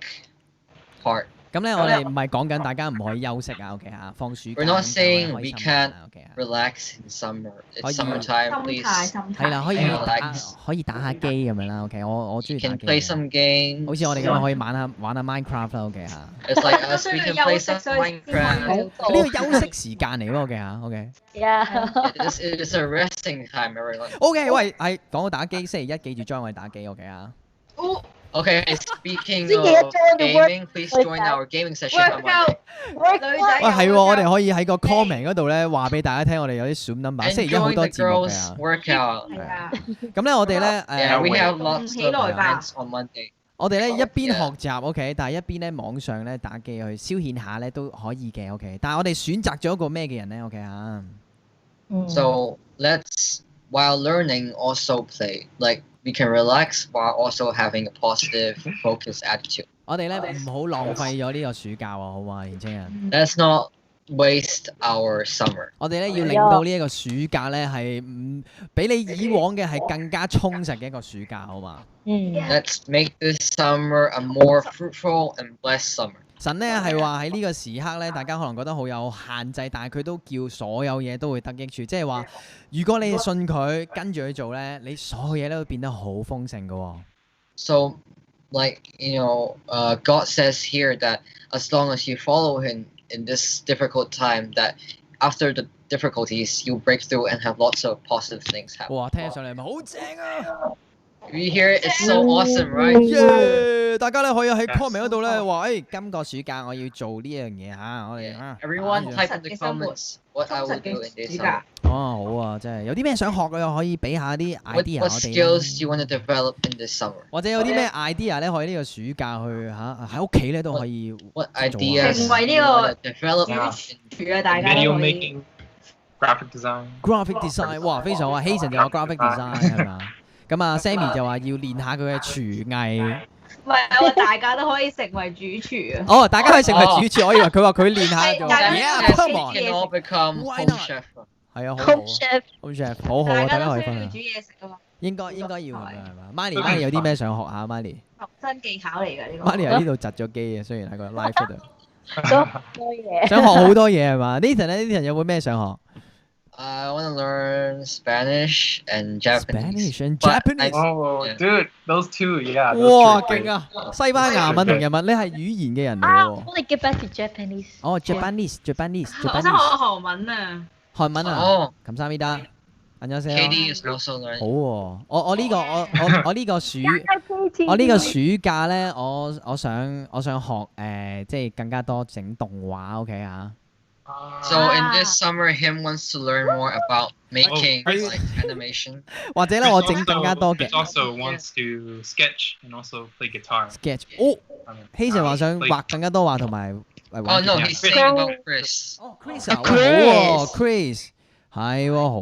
part. 咁咧，我哋唔係講緊大家唔可以休息啊 OK 嚇，放暑假 We're not 咁就可以 saying 開 we 心 can't 啊 OK 嚇。 Relax in summer. It's 可以 summertime. 心 Please, 態，心態。係啦，可以 Relax 打下機咁樣啦，OK，我中 you 意打 can 機 play 嘅， some games. 好似我哋咁樣可以玩下 Minecraft 啦，OK 嚇。 It's like us. 都 We 需 can 要 play 休息， some 所以先可以 Minecraft. 好呢個休息時間嚟喎，OK 嚇，OK。 Yeah. It's a resting time, everyone. OK，喂，係講到打機，星期一記住 join 我哋打機，OK 啊。 Okay, speaking 星期一 of join the gaming, please work- join our gaming session on workout Monday. 女仔喂，係喎， workout 我哋可以喺個 comment 嗰度咧話俾大家聽，我哋有啲 Zoom number， And 星期一好 join 多 the 節目 girls 嘅。 workout. 係啊，咁咧，我哋咧 Yeah, we have 動 lots 起 of 來吧。 events on Monday. 我哋咧一邊學習 OK，但係一邊咧網上咧打機去消遣下咧都可以嘅 OK。但係我哋選擇咗一個咩嘅人咧 OK 啊？ So let's, while learning, also play. Like we can relax while also having a positive, focused attitude. 我哋咧唔好浪費咗呢個暑假喎，好嘛，年青人。 Let's not waste our summer. 我哋咧要令到呢一個暑假咧係唔比你以往嘅係更加充實嘅一個暑假，好嘛？ Let's make this summer a more fruitful and blessed summer. 神咧係話喺呢個時刻咧，大家可能覺得好有限制，但係佢都叫所有嘢都會得益處，即係話如果你信佢跟住去做咧，你所有嘢都會變得好豐盛嘅喎。So, like God says here that as long as you follow Him in this difficult time, that after the difficulties you break through and have lots of positive things happen. 哇，聽起上嚟係咪好正啊？ You hear it? It's so awesome, right? 耶！大家咧可以喺 Yes. comment 嗰度咧話，誒，今個暑假我要做呢樣嘢嚇，我哋 Yeah. 嚇 Everyone 打 type in the 嘅生活 comments what I 充 will 實 do in 嘅 this 暑 summer. 假。哦，好啊，真係有啲咩想學嘅又可以俾下啲 What idea 我哋 skills 啦 you want to develop in this summer? 或者有啲咩 idea 咧，可以呢個暑假去嚇喺屋企咧都可以 What 做下 ideas 成為呢 you 個 want to develop Yeah. in 住啊，大家 Video 都可以。 making, graphic design. graphic design，哇，非常好啊！Hazen 就有 graphic design 係嘛？咁啊，Sammy 就話要練下佢嘅廚藝。唔係，我大家都可以成為主廚啊！哦，大家可以成為主廚，我以為佢話佢練下就大家 Yeah， come ，we on， can all become Why home not？ chef. 係啊，好好 Home 啊 chef， ，home chef，好好啊，大大家都家可以分享需要煮。嘢食啊嘛，應該要咁樣係嘛？Manny 有啲咩想學下？Manny 學新技巧嚟㗎呢個。 Manny 喺呢度窒咗機嘅，雖然喺個 live 嗰度，都多嘢。想學好多嘢係嘛？Nathan 咧，Nathan 有冇咩想學 I want to learn Spanish and Japanese. ？Spanish and But Japanese。 Oh, Yeah. dude, those two, yeah. Those 哇， two are 勁 great. 啊！西班牙文同日文，你係語言嘅人嚟啊，喎。我哋 get back to Japanese。哦我想學，Japanese，韓文啊！韓文啊， Oh, 감사합니다。안녕하세요。 Katie is also 好 learning. 喎，我呢個我呢個我呢個暑假咧，我想學即係更加多整動畫，OK 啊？ So in this summer, him wants to learn more about making Chris- like animation. 或者咧，我整更加多嘅 Chris also wants to sketch and also play guitar. sketch。哦 Hazen 話想 Play- 畫更加多畫同埋 Oh 玩 no, Yeah. he's saying about Chris. 哦，Chris 啊，哇 Chris 好喎，Chris 係喎，好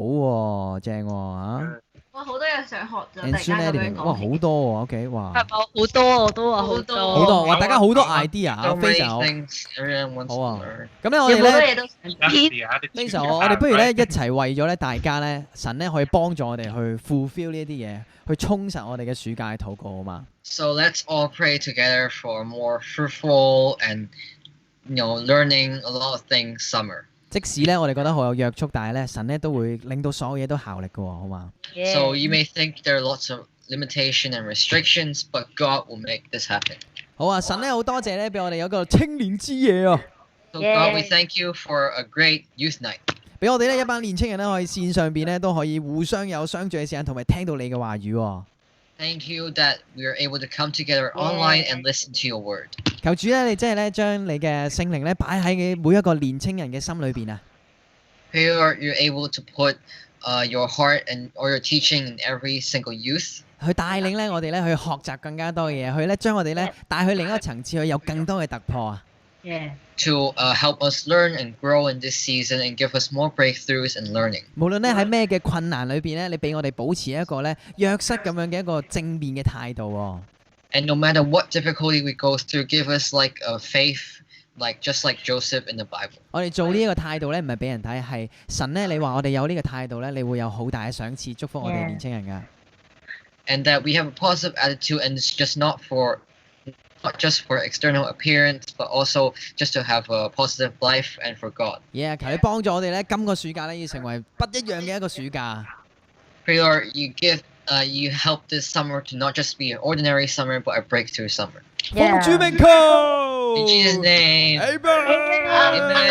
喎，正喎嚇。哇，好多嘢想學就突 And 然間 soon 咁 editing，樣哇，講。好多喎，OK，哇，係咪好多？我都話好好多多。好多，哇，大家好多好啊 idea 啊 So，非 many 常好。 things everyone wants 好 to 啊 learn. 咁咧，我哋有好多咧。嘢都想 That's 知。 the attitude 非 you 常好，我哋 have, 不如咧 right? 一齊為咗咧大家咧，神咧可以幫助我哋去 fulfill 呢一啲嘢，去充實我哋嘅暑假嘅禱告好嘛？ So let's all pray together for a more fruitful and learning a lot of things summer. 即使咧我哋覺得好有約束，但係咧神咧都會令到所有嘢都效力嘅喎，好嘛？ So you may think there are lots of limitation and restrictions, but God will make this happen. 好啊，神咧好多謝咧俾我哋有一個青年之夜啊， So Yeah. God, we thank you for a great youth night. 俾我哋咧一班年青人咧可以線上邊咧都可以互相有相聚嘅時間，同埋聽到你嘅話語喎。 Thank you that we are able to come together online and listen to your word. 求主咧，你真係咧將你嘅聖靈咧擺喺每一個年青人嘅心裏邊啊！ Pray Lord, you're able to put your heart and or your teaching in every single youth. 去帶領咧我哋咧去學習更加多嘅嘢，去咧將我哋咧帶去另一個層次，去有更多嘅突破啊！ Yeah. To help us learn and grow in this season and give us more breakthroughs and learning. 無論咧喺咩嘅困難裏邊咧，你俾我哋保持一個咧約瑟咁樣嘅一個正面嘅態度喎。 And no matter what difficulty we go through, give us like a faith, like just like Joseph in the Bible. 我哋做呢一個態度咧，唔係俾人睇，係神咧。你話我哋有呢個態度咧，你會有好大嘅賞賜，祝福我哋 Yeah. 年青人噶。 And that we have a positive attitude, and it's just not just for external appearance, but also just to have a positive life and for God. Yeah，求你幫助我哋咧，今個暑假咧要成為不一樣嘅一個暑假。 Pray Lord, you help this summer to not just be an ordinary summer, but a breakthrough summer. 奉主 Yeah. 名求 In Jesus' name. Amen。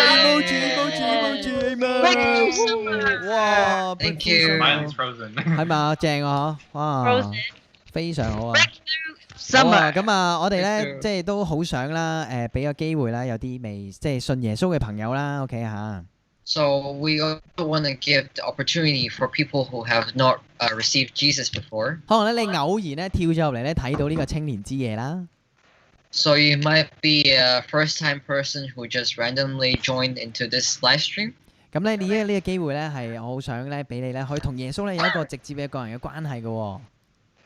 哇 Thank you. Mine is frozen. 係咪啊？正啊！哇 Frozen，非常好啊！好 Summer 啊，咁啊，我哋咧 Thank you. 即係都好想啦，俾個機會啦，有啲未即係信耶穌嘅朋友啦，OK 嚇。 So we also want to give the opportunity for people who have not received Jesus before. 可能咧你偶然咧跳咗入嚟咧睇到呢個青年之夜啦， So you might be a first-time person who just randomly joined into this live stream. 咁咧呢個機會咧係我好想咧俾你咧可以同耶穌咧有一個直接嘅個人嘅關係嘅喎。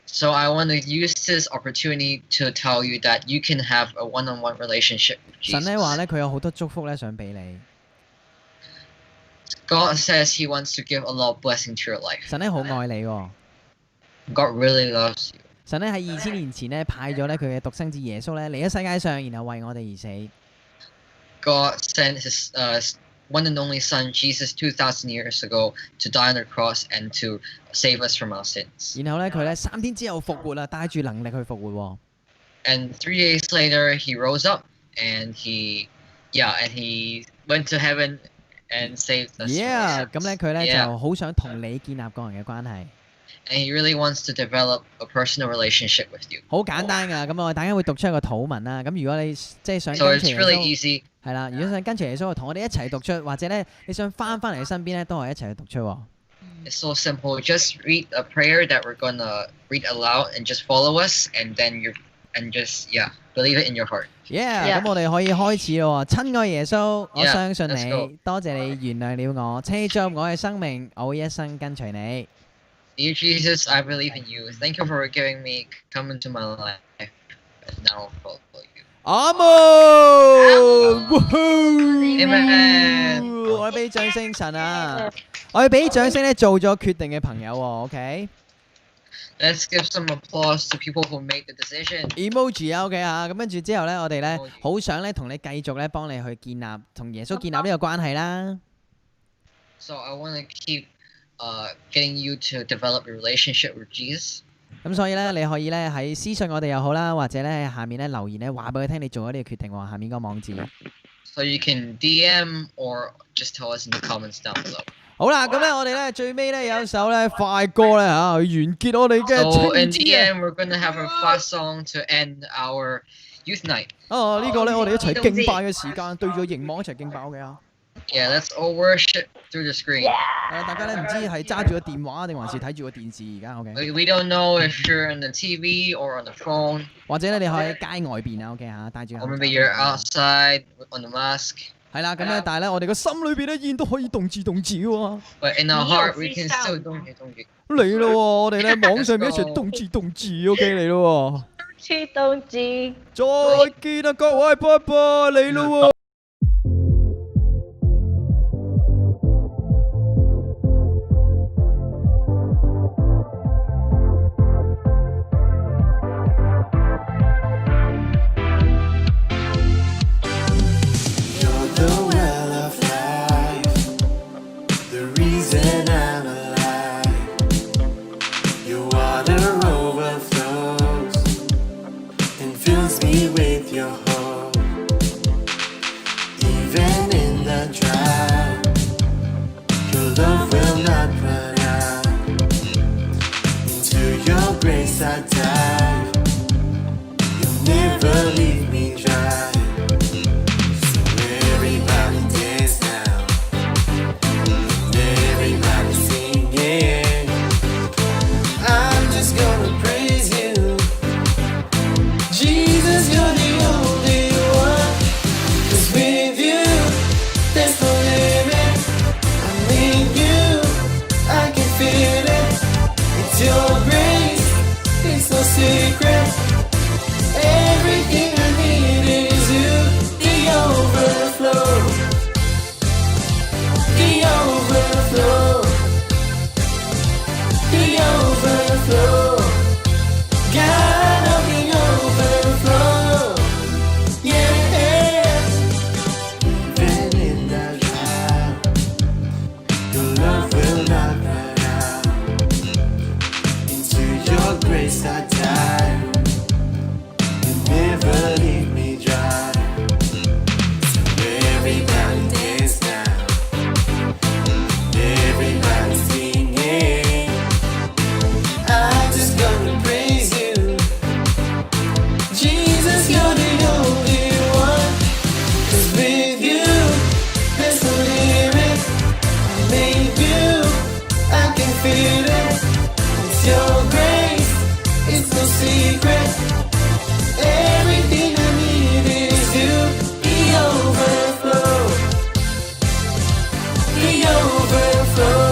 So I want to use this opportunity to tell you that you can have a one-on-one relationship with 神咧話 Jesus. 咧佢有好多祝福咧想俾你， God says He wants to give a lot of blessing to your life. 神咧好愛你喎。 God really loves you. 神咧喺2000年前咧派咗咧佢嘅獨生子耶穌咧嚟咗世界上，然後為我哋而死。 God sent His one and only Son, Jesus, 2,000 years ago, to die on the cross and to save us from our sins. 然後咧佢咧3天之後復活啦，帶住能力去復活喎。And 3 days later, he rose up and he went to heaven and saved us. Yeah，咁咧佢咧 Yeah. 就好想同你建立個人嘅關係。And he really wants to develop a personal relationship with you. 好簡單㗎，咁我哋大家會讀出一個禱文啦。咁如果你即係想 So 跟 it's 隨耶 really 穌， easy. 係啦，如果想跟隨耶穌，同我哋一齊讀出，或者咧你想翻你身邊咧，都係一齊去讀出喎。It's so simple. Just read a prayer that we're gonna read aloud and just follow us, and then believe it in your heart. Yeah， 咁我哋可以開始咯喎。親愛耶穌，我 Yeah，相信 let's go 你，多謝你原諒了我，車進入我嘅生命，我會一生跟隨你。 Dear Jesus, I believe in you. Thank you for forgiving me. Come into my life, and now I'll follow you. 阿門 Amen 我哋俾掌聲神啊！我哋俾掌聲咧做咗決定嘅朋友喎，OK？ Let's give some applause to people who made the decision. emoji 啊，OK 啊，咁跟住之後咧，我哋咧 Emoji 好想咧同你繼續咧幫你去建立同耶穌建立呢個關係啦。 So I want to keep getting you to develop a relationship with Jesus. 咁所以咧，你可以咧喺私信我哋又好啦，或者咧下面咧留言咧話俾佢聽你做咗呢個決定喎，下面個網址。 So you can DM or just tell us in the comments down below. 好啦，咁咧我哋咧最尾咧有一首咧快歌咧嚇，去完結我哋嘅 So in 情 the 節啊！ end, we're gonna have a fast song to end our youth night. 哦，呢個咧我哋一齊敬拜嘅時間，對住個熒幕一齊敬拜嘅啊！ Yeah, let's all worship through the screen. 大家咧唔知係揸住個電話定還是睇住個電視而家 OK？ We don't know if you're on the TV or on the phone, 或者咧你可以喺街外邊啊 OK 嚇，戴住口 or 罩 maybe you're outside on the mask. 係啦，咁咧但係咧我哋個心裏邊咧依然都可以動字喎。 But in our heart, we can still don't get. 嚟咯喎，我哋咧網上面一齊動字OK 嚟咯知道知。喎，再見啊各位，拜拜嚟咯喎。You're the well of life, the reason I'm alive. Your water overflows and fills me with your hope. Even in the drought, your love will not run out. Into your grace I dive. You'll never leave me dry. Everybody dance now. Everybody singing. I'm just gonna praise you. Jesus, you're the only one. 'Cause with you, there's no limit. I need you, I can feel it. It's your grace, it's no secret. Everything I need is you. The overflow. The overflow. The overflow. God of the overflow. Yeah. Even in the drought, your love will not run out. Into your grace I dive. You never leave me dry. So everybody dance now. Everybody singing. I'm just gonna praise you. Jesus, you're the only one. 'Cause with you, there's no limit. I made you, I can feel it. It's your grace, it's no secret. Everything I need is you. The overflow. The overflow.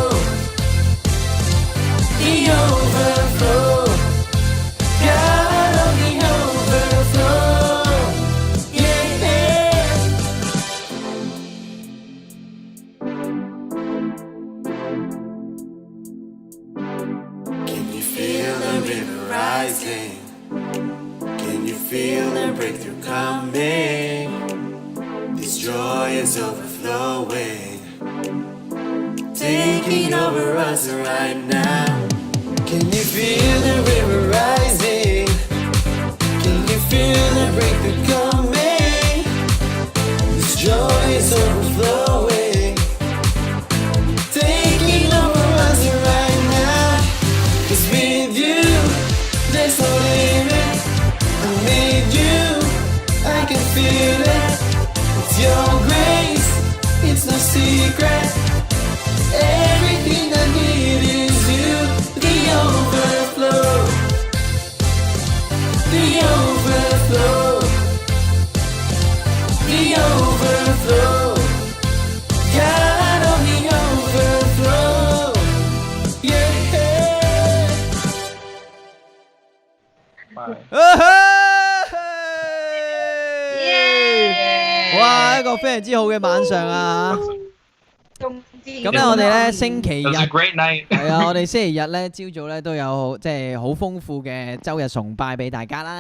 The overflow. God of the overflow. Yeah. Can you feel the river rising? Can you feel the breakthrough coming? This joy is overflowing. taking over us right now. Can you feel the river rising? Can you feel the breakthrough coming? This joy is overflowing, taking over us right now. 'Cause with you, there's no limit. I'm with you, I can feel it. It's your grace, it's no secret. Everything I need is you. The overflow, the overflow, the overflow. God on the overflow, yeah. Bye. 哇！一個非常之好嘅晚上啊！中之咁咧，我哋咧星期 It 日 was a great night. 係啊，我哋星期日咧朝早咧都有即係好豐富嘅週日崇拜俾大家啦。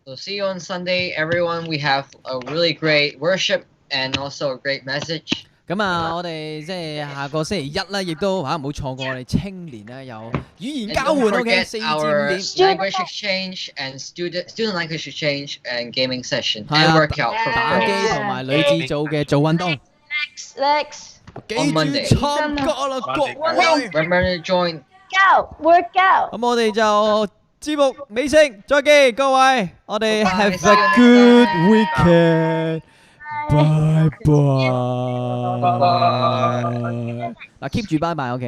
So see you on Sunday, everyone. We have a really great worship and also a great message. 咁啊，我哋即係下個星期一咧，亦都唔好錯過我哋青年咧有語言 And 交 don't 換，OK， forget 4至 our 5點。 language exchange and student language exchange and gaming session 係啊， and workout for 打機 girls. 同埋女子組嘅做運動， Lex 記 On 住 Monday 參加啦，各位。 Remember to join. go work out。咁我哋就節目尾聲，再見各位，我哋 Bye-bye. have See you a next good time. weekend。拜拜。嗱，keep 住拜拜，OK。